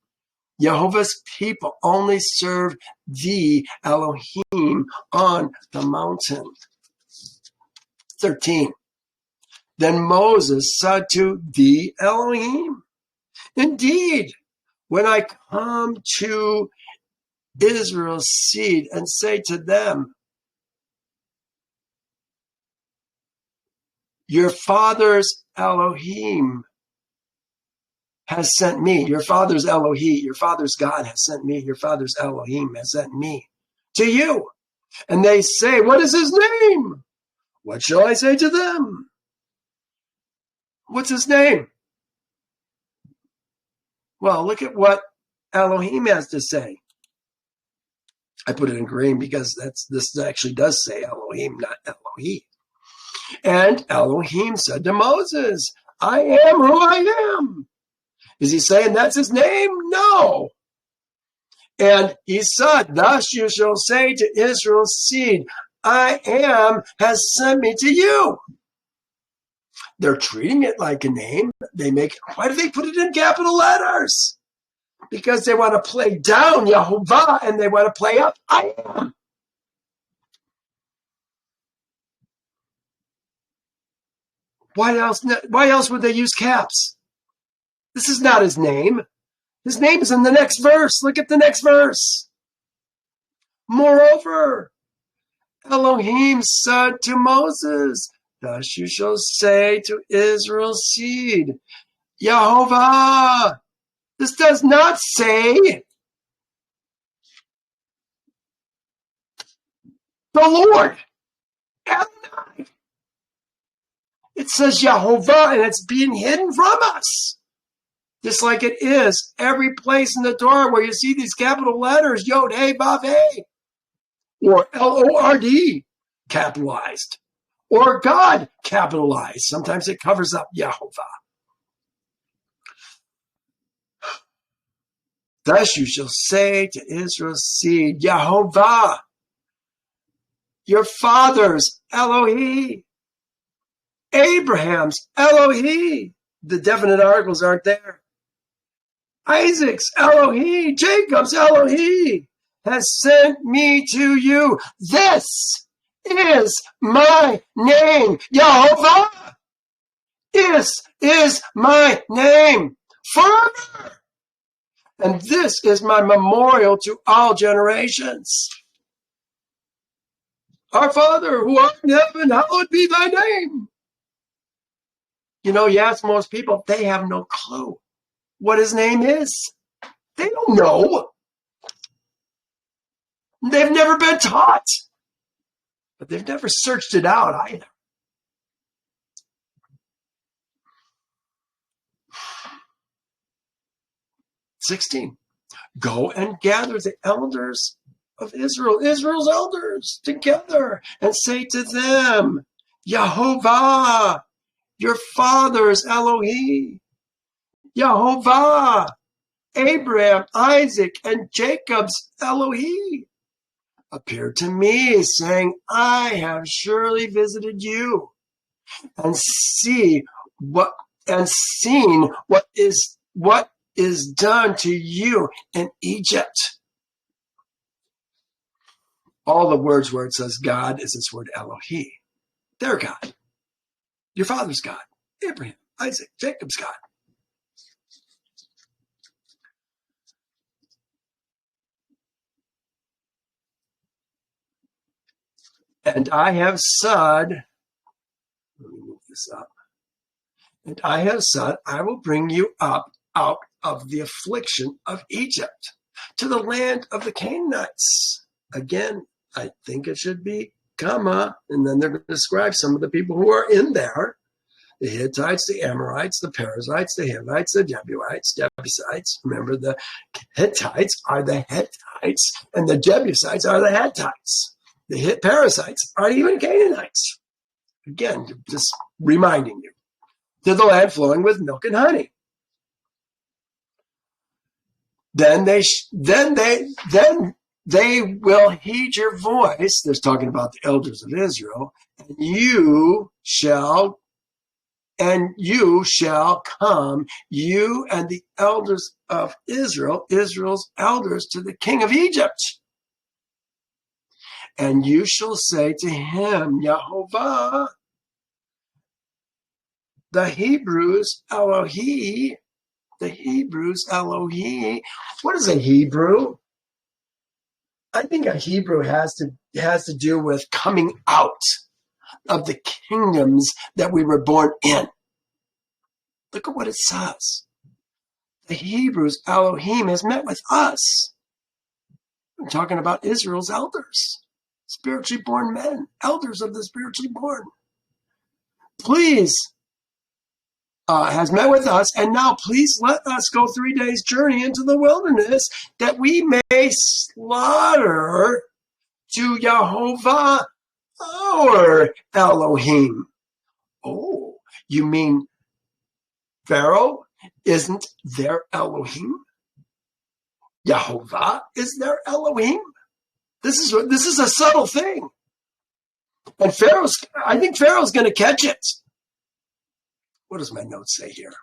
Jehovah's people only serve the Elohim on the mountain. 13. Then Moses said to the Elohim, indeed, when I come to Israel's seed and say to them, your father's Elohim has sent me. Your father's Elohim, your father's God has sent me. Your father's Elohim has sent me to you. And they say, what is his name? What shall I say to them? What's his name? Well, look at what Elohim has to say. I put it in green because this actually does say Elohim, not Elohim. And Elohim said to Moses, I am who I am. Is he saying that's his name? No. And he said, thus you shall say to Israel's seed, I am has sent me to you. They're treating it like a name. Why do they put it in capital letters? Because they want to play down Yehovah and they want to play up I am. Why else would they use caps? This is not his name. His name is in the next verse. Look at the next verse. Moreover, Elohim said to Moses, thus you shall say to Israel's seed, Yehovah. This does not say the Lord. Adonai. It says Yehovah, and it's being hidden from us. Just like it is every place in the Torah where you see these capital letters, Yod, Hey, Vav, Hey, or L-O-R-D capitalized, or God capitalized. Sometimes it covers up Yehovah. Thus you shall say to Israel's seed, Yehovah, your father's Elohim, Abraham's Elohim. The definite articles aren't there. Isaac's Elohim, Jacob's Elohim has sent me to you. This is my name, Yehovah. This is my name forever. And this is my memorial to all generations. Our Father, who art in heaven, hallowed be thy name. You know, you ask most people, they have no clue what his name is. They don't know. They've never been taught. But they've never searched it out either. "16. Go and gather the elders of Israel, Israel's elders, together, and say to them, Yehovah, your father's Elohim, Yehovah, Abraham, Isaac, and Jacob's Elohim. appeared to me, saying, I have surely visited you, and seen what is done to you in Egypt. All the words where it says God is this word Elohi. Their God. Your father's God. Abraham, Isaac, Jacob's God. And I have said, let me move this up. And I have said, I will bring you up out of the affliction of Egypt to the land of the Canaanites. Again, I think it should be comma, and then they're going to describe some of the people who are in there. The Hittites, the Amorites, the Perizzites, the Hivites, the Jebusites. Remember, the Hittites are the Hittites, and the Jebusites are the Hittites. The Perizzites aren't even Canaanites. Again, just reminding you. To the land flowing with milk and honey. Then they will heed your voice. There's talking about the elders of Israel, and you shall come, you and the elders of Israel, Israel's elders, to the king of Egypt. And you shall say to him, Yehovah, the Hebrews Elohi. What is a Hebrew? I think a Hebrew has to do with coming out of the kingdoms that we were born in. Look at what it says. The Hebrews Elohim has met with us. I'm talking about Israel's elders, spiritually born men, elders of the spiritually born. Please. Has met with us, and now please let us go 3 days' journey into the wilderness that we may slaughter to Yehovah our Elohim. Oh, you mean Pharaoh isn't their Elohim? Yehovah is their Elohim? This is a subtle thing. And I think Pharaoh's going to catch it. What does my note say here?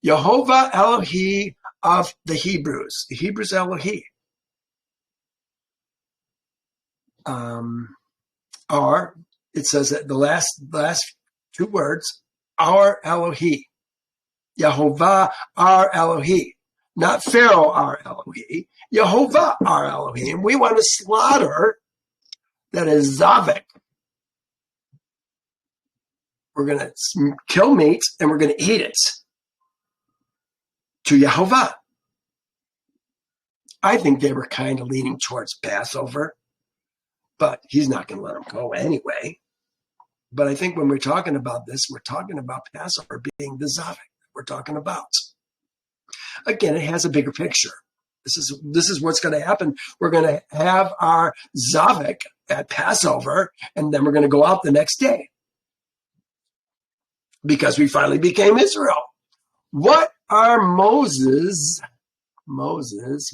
Yehovah Elohi of the Hebrews. The Hebrews Elohi are, it says that the last two words, our Elohi. Yehovah our Elohi. Not Pharaoh our Elohi. Yehovah our Elohim. We want to slaughter, that is Zavik. We're going to kill meat and we're going to eat it to Yehovah. I think they were kind of leaning towards Passover, but he's not going to let them go anyway. But I think when we're talking about this, we're talking about Passover being the Zavik we're talking about. Again, it has a bigger picture. This is what's going to happen. We're going to have our Zavik at Passover, and then we're going to go out the next day. Because we finally became Israel. What are Moses, what Moses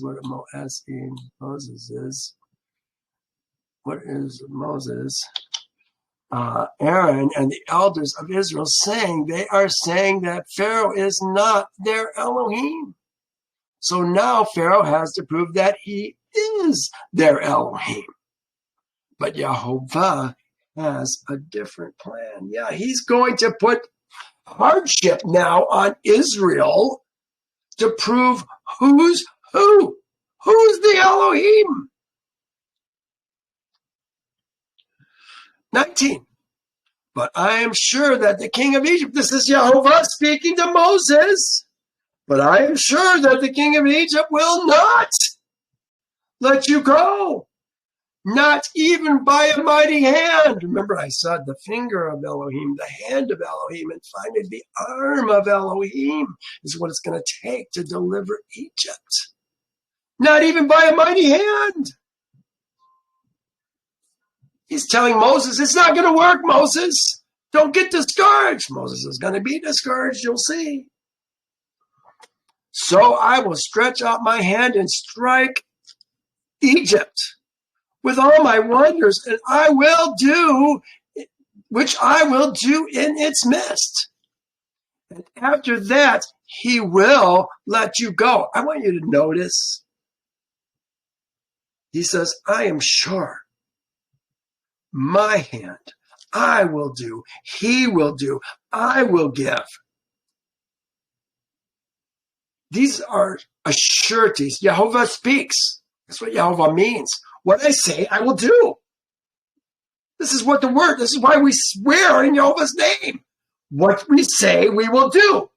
is, what is Moses, Aaron and the elders of Israel saying? They are saying that Pharaoh is not their Elohim. So now Pharaoh has to prove that he is their Elohim. But Yehovah has a different plan. Yeah, he's going to put hardship now on Israel to prove who's who. Who's the Elohim? 19. But I am sure that the king of Egypt, this is Yehovah speaking to Moses, but I am sure that the king of Egypt will not let you go. Not even by a mighty hand. Remember, I said the finger of Elohim, the hand of Elohim, and finally the arm of Elohim is what it's going to take to deliver Egypt. Not even by a mighty hand. He's telling Moses, it's not going to work, Moses. Don't get discouraged. Moses is going to be discouraged, you'll see. So I will stretch out my hand and strike Egypt with all my wonders, and I will do, which I will do in its midst. And after that, he will let you go. I want you to notice. He says, I am sure. My hand, I will do. He will do. I will give. These are assurities. Yehovah speaks. That's what Yehovah means. What I say, I will do. This is what the word, this is why we swear in Yehovah's name. What we say, we will do.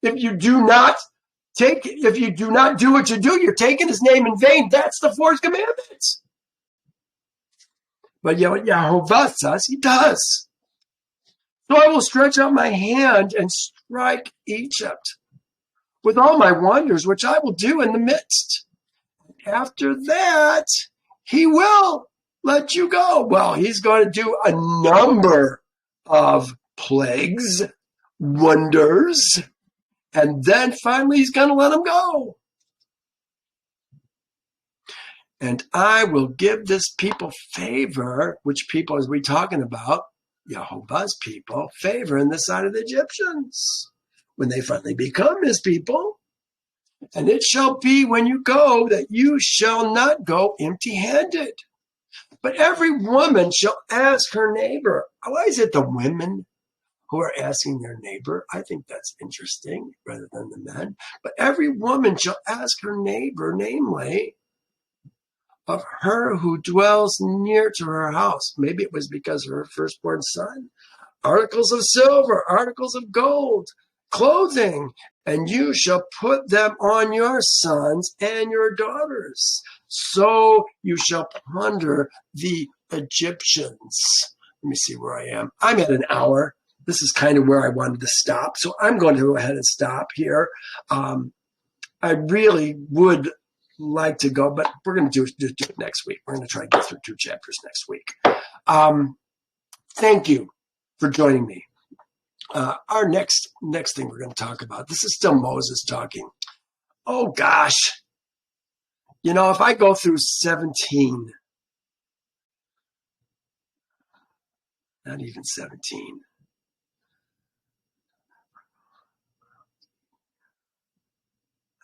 If you do not do what you do, you're taking his name in vain. That's the fourth commandment. But Yehovah says he does. So I will stretch out my hand and strike Egypt with all my wonders, which I will do in the midst. After that, he will let you go. Well, he's going to do a number of plagues, wonders, and then finally he's going to let him go. And I will give this people favor. Which people is we talking about? Yehovah's people, favor in the sight of the Egyptians when they finally become his people. And it shall be when you go that you shall not go empty-handed. But every woman shall ask her neighbor. Why is it the women who are asking their neighbor? I think that's interesting rather than the men. But every woman shall ask her neighbor, namely, of her who dwells near to her house. Maybe it was because of her firstborn son. Articles of silver, articles of gold, clothing, and you shall put them on your sons and your daughters. So you shall plunder the Egyptians. Let me see where I am. I'm at an hour. This is kind of where I wanted to stop. So I'm going to go ahead and stop here. I really would like to go, but we're going to do it next week. We're going to try to get through 2 chapters next week. Thank you for joining me. Our next thing we're going to talk about, this is still Moses talking. Oh gosh. You know, if I go through 17, not even 17.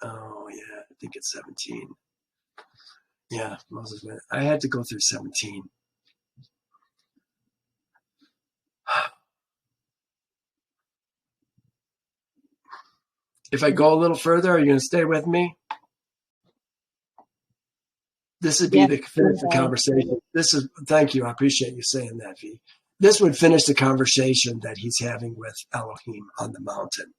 Oh yeah, I think it's 17. Yeah, Moses went. I had to go through 17. If I go a little further, are you going to stay with me? This would be the finish the conversation. Thank you. I appreciate you saying that, V. This would finish the conversation that he's having with Elohim on the mountain.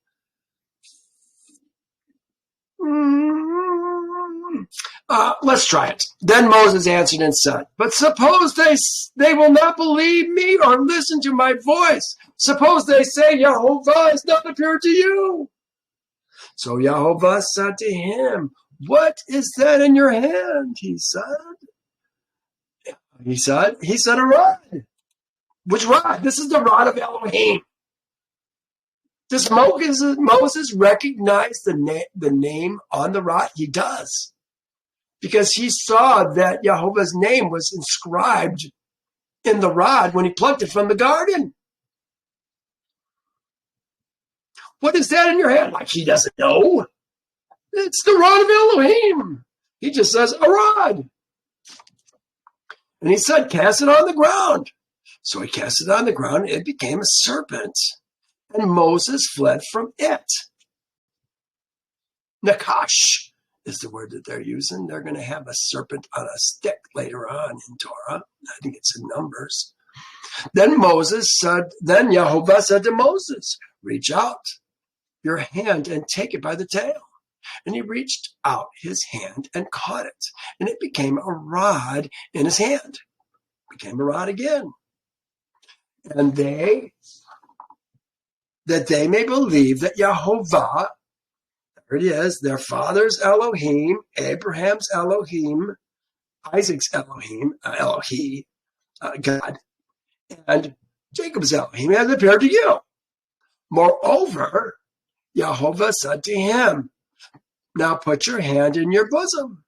Let's try it. Then Moses answered and said, but suppose they will not believe me or listen to my voice. Suppose they say, Yehovah has not appeared to you. So Yehovah said to him, what is that in your hand? He said, a rod. Which rod? This is the rod of Elohim. Does Moses recognize the name on the rod? He does. Because he saw that Yehovah's name was inscribed in the rod when he plucked it from the garden. What is that in your hand? Like he doesn't know. It's the rod of Elohim. He just says, a rod. And he said, cast it on the ground. So he cast it on the ground, and it became a serpent. And Moses fled from it. Nakash is the word that they're using. They're going to have a serpent on a stick later on in Torah. I think it's in Numbers. Then Yehovah said to Moses, reach out your hand and take it by the tail. And he reached out his hand and caught it. And it became a rod in his hand. It became a rod again. And that they may believe that Yehovah, there it is, their father's Elohim, Abraham's Elohim, Isaac's Elohim, God, and Jacob's Elohim has appeared to you. Moreover, Yehovah said to him, now put your hand in your bosom.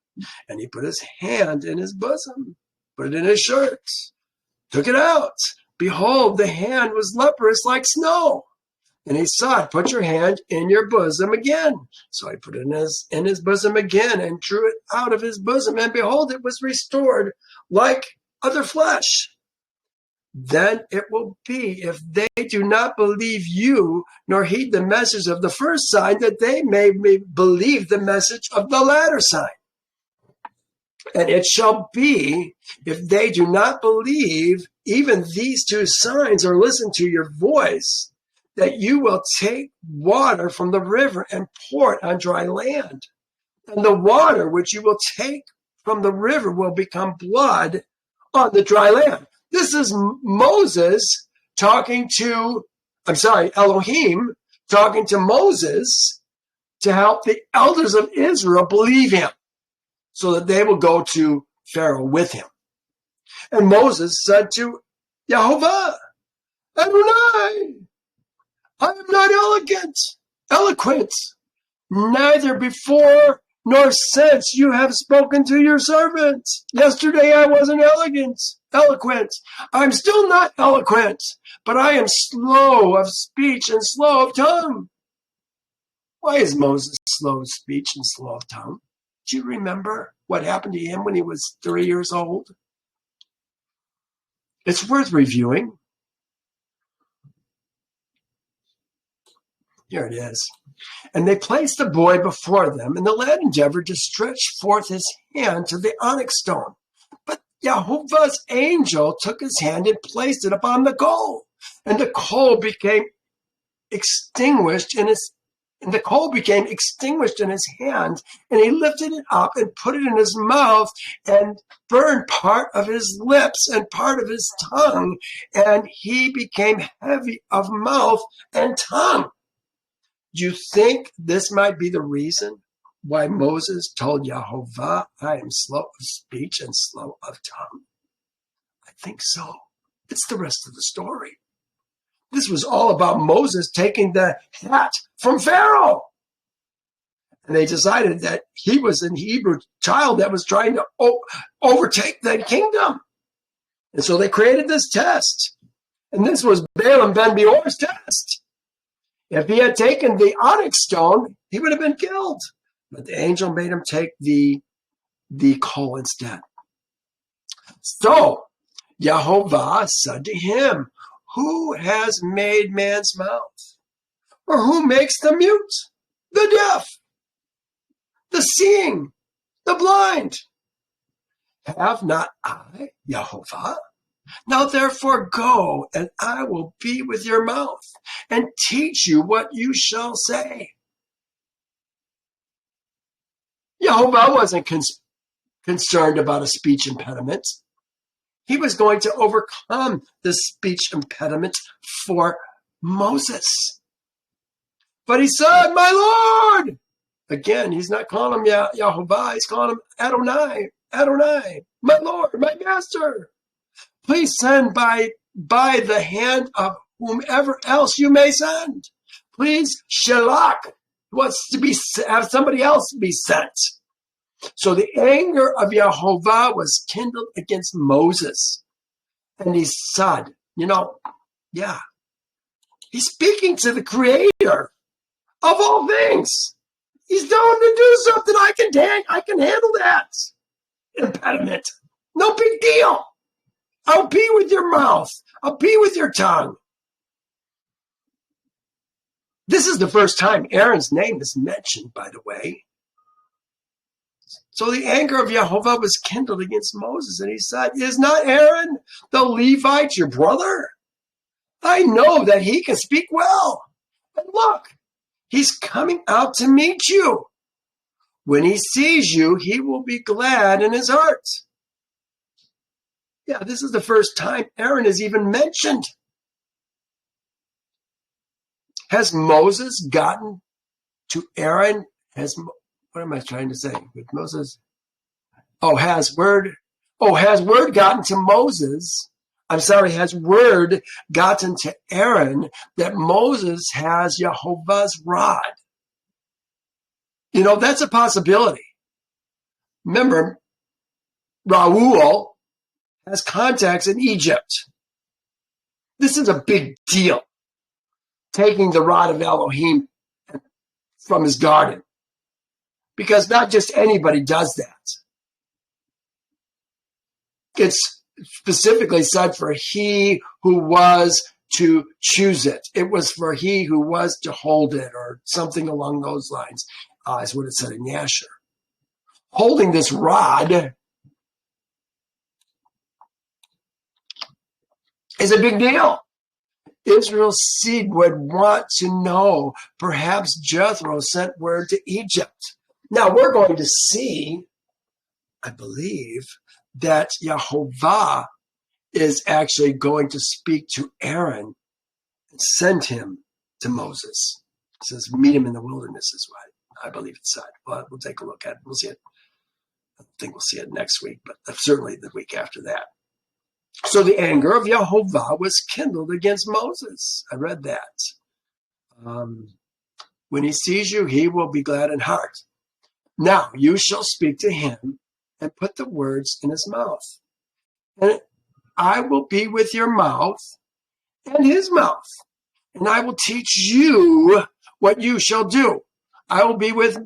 And he put his hand in his bosom. put it in his shirt, took it out. Behold, the hand was leprous like snow. And he said, put your hand in your bosom again. So I put it in his bosom again and drew it out of his bosom. And behold, it was restored like other flesh. Then it will be, if they do not believe you, nor heed the message of the first sign, that they may believe the message of the latter sign. And it shall be, if they do not believe even these two signs or listen to your voice, that you will take water from the river and pour it on dry land. And the water which you will take from the river will become blood on the dry land. This is Elohim talking to Moses to help the elders of Israel believe him so that they will go to Pharaoh with him. And Moses said to Yehovah, Adonai, I am not eloquent, neither before nor since you have spoken to your servant. Yesterday I wasn't eloquent. I'm still not eloquent, but I am slow of speech and slow of tongue. Why is Moses slow of speech and slow of tongue? Do you remember what happened to him when he was 3 years old? It's worth reviewing. Here it is. And they placed the boy before them, and the lad endeavored to stretch forth his hand to the onyx stone. But Yehovah's angel took his hand and placed it upon the coal, and the coal became extinguished in his hand, and he lifted it up and put it in his mouth and burned part of his lips and part of his tongue, and he became heavy of mouth and tongue. Do you think this might be the reason why Moses told Yehovah, I am slow of speech and slow of tongue? I think so. It's the rest of the story. This was all about Moses taking the hat from Pharaoh. And they decided that he was an Hebrew child that was trying to overtake the kingdom. And so they created this test. And this was Balaam ben Beor's test. If he had taken the onyx stone, he would have been killed. But the angel made him take the coal instead. So Yehovah said to him, who has made man's mouth? Or who makes the mute, the deaf, the seeing, the blind? Have not I, Yehovah? Now therefore go, and I will be with your mouth, and teach you what you shall say. Yehovah wasn't concerned about a speech impediment. He was going to overcome the speech impediment for Moses. But he said, my Lord! Again, he's not calling him Yehovah, he's calling him Adonai, my Lord, my Master. Please send by the hand of whomever else you may send. Please, Shalach wants to have somebody else be sent. So the anger of Yehovah was kindled against Moses. And he said, he's speaking to the creator of all things. He's going to do something. I can handle that impediment. No big deal. I'll be with your mouth. I'll be with your tongue. This is the first time Aaron's name is mentioned, by the way. So the anger of Yehovah was kindled against Moses, and he said, is not Aaron the Levite your brother? I know that he can speak well. And look, he's coming out to meet you. When he sees you, he will be glad in his heart. Yeah, this is the first time Aaron is even mentioned. Has Moses gotten to Aaron? What am I trying to say with Moses? Has word gotten to Moses? Has word gotten to Aaron that Moses has Yehovah's rod? That's a possibility. Remember, Raul has contacts in Egypt. This is a big deal, taking the rod of Elohim from his garden, because not just anybody does that. It's specifically said for he who was to choose it. It was for he who was to hold it, or something along those lines, is what it said in Yasher. Holding this rod is a big deal. Israel's seed would want to know. Perhaps Jethro sent word to Egypt. Now we're going to see, I believe, that Yehovah is actually going to speak to Aaron and send him to Moses. It says, meet him in the wilderness is what I believe it said. Well, we'll take a look at it. We'll see it. I think we'll see it next week, but certainly the week after that. So the anger of Yehovah was kindled against Moses. I read that. When he sees you, he will be glad in heart. Now you shall speak to him and put the words in his mouth. And I will be with your mouth and his mouth. And I will teach you what you shall do. I will be with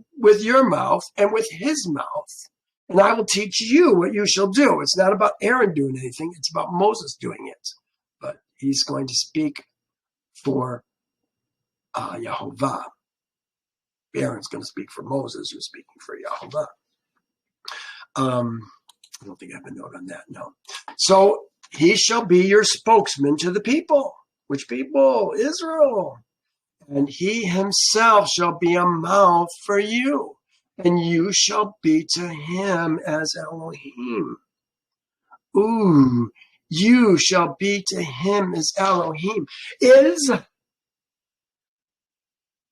your mouth and with his mouth. And I will teach you what you shall do. It's not about Aaron doing anything. It's about Moses doing it. But he's going to speak for Yehovah. Aaron's going to speak for Moses, who's speaking for Yehovah. I don't think I have a note on that, no. So he shall be your spokesman to the people. Which people? Israel. And he himself shall be a mouth for you. And you shall be to him as Elohim. Ooh, you shall be to him as Elohim. Is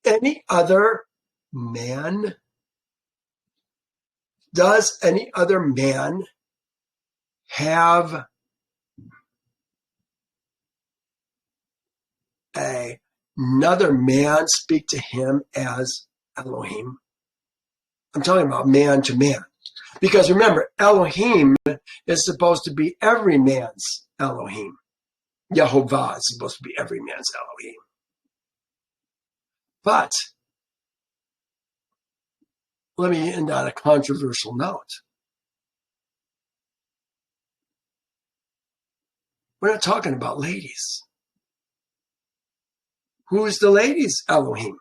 any other man, does any other man have another man speak to him as Elohim? I'm talking about man to man. Because remember, Elohim is supposed to be every man's Elohim. Yehovah is supposed to be every man's Elohim. But let me end on a controversial note. We're not talking about ladies. Who is the ladies' Elohim?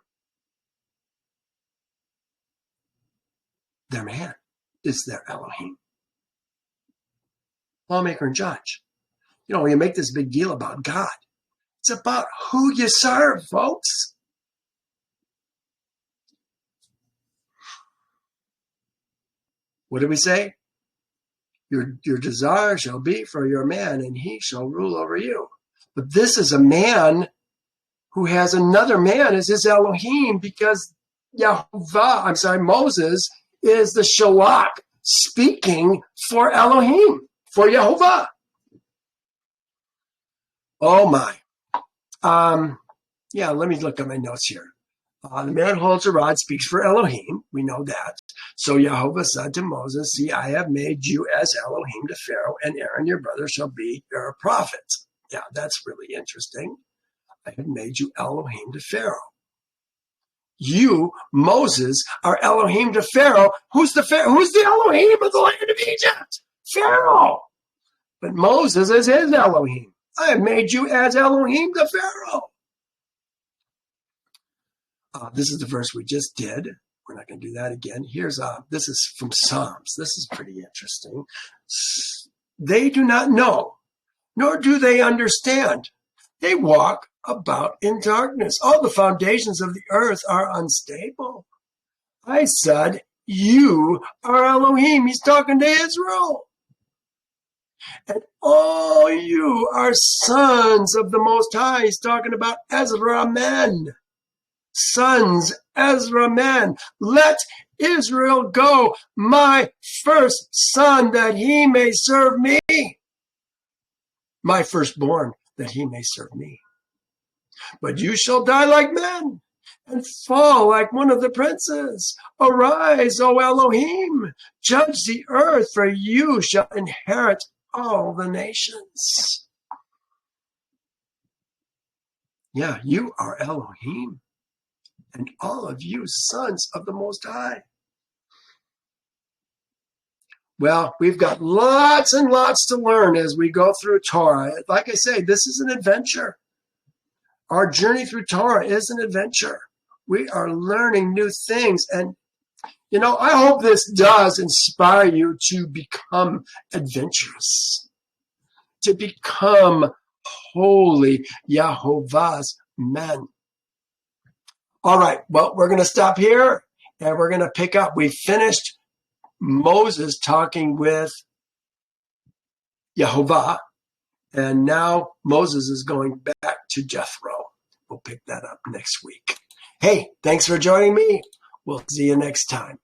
Their man is their Elohim. Lawmaker and judge. You know, you make this big deal about God. It's about who you serve, folks. What did we say? Your desire shall be for your man, and he shall rule over you. But this is a man who has another man as his Elohim, because Moses is the Shalach speaking for Elohim, for Yehovah. Oh my. Let me look at my notes here. The man who holds a rod speaks for Elohim. We know that. So Yehovah said to Moses, see, I have made you as Elohim to Pharaoh, and Aaron your brother shall be your prophet. Yeah, that's really interesting. I have made you Elohim to Pharaoh. You, Moses, are Elohim to Pharaoh. Who's the Elohim of the land of Egypt? Pharaoh. But Moses is his Elohim. I have made you as Elohim to Pharaoh. This is the verse we just did. We're not going to do that again. This is from Psalms. This is pretty interesting. They do not know, nor do they understand. They walk about in darkness. All the foundations of the earth are unstable. I said, you are Elohim. He's talking to Israel. And all you are sons of the Most High. He's talking about Ezra men. Sons, Ezra men. Let Israel go, my first son, that he may serve me. My firstborn, that he may serve me. But you shall die like men, and fall like one of the princes. Arise, O Elohim, judge the earth, for you shall inherit all the nations. Yeah, you are Elohim, and all of you sons of the Most High. Well, we've got lots and lots to learn as we go through Torah. Like I say, this is an adventure. Our journey through Torah is an adventure. We are learning new things. And, I hope this does inspire you to become adventurous, to become holy Yahovah's men. All right, well, we're going to stop here and we're going to pick up. We finished Moses talking with Yehovah, and now Moses is going back to Jethro. We'll pick that up next week. Hey, thanks for joining me. We'll see you next time.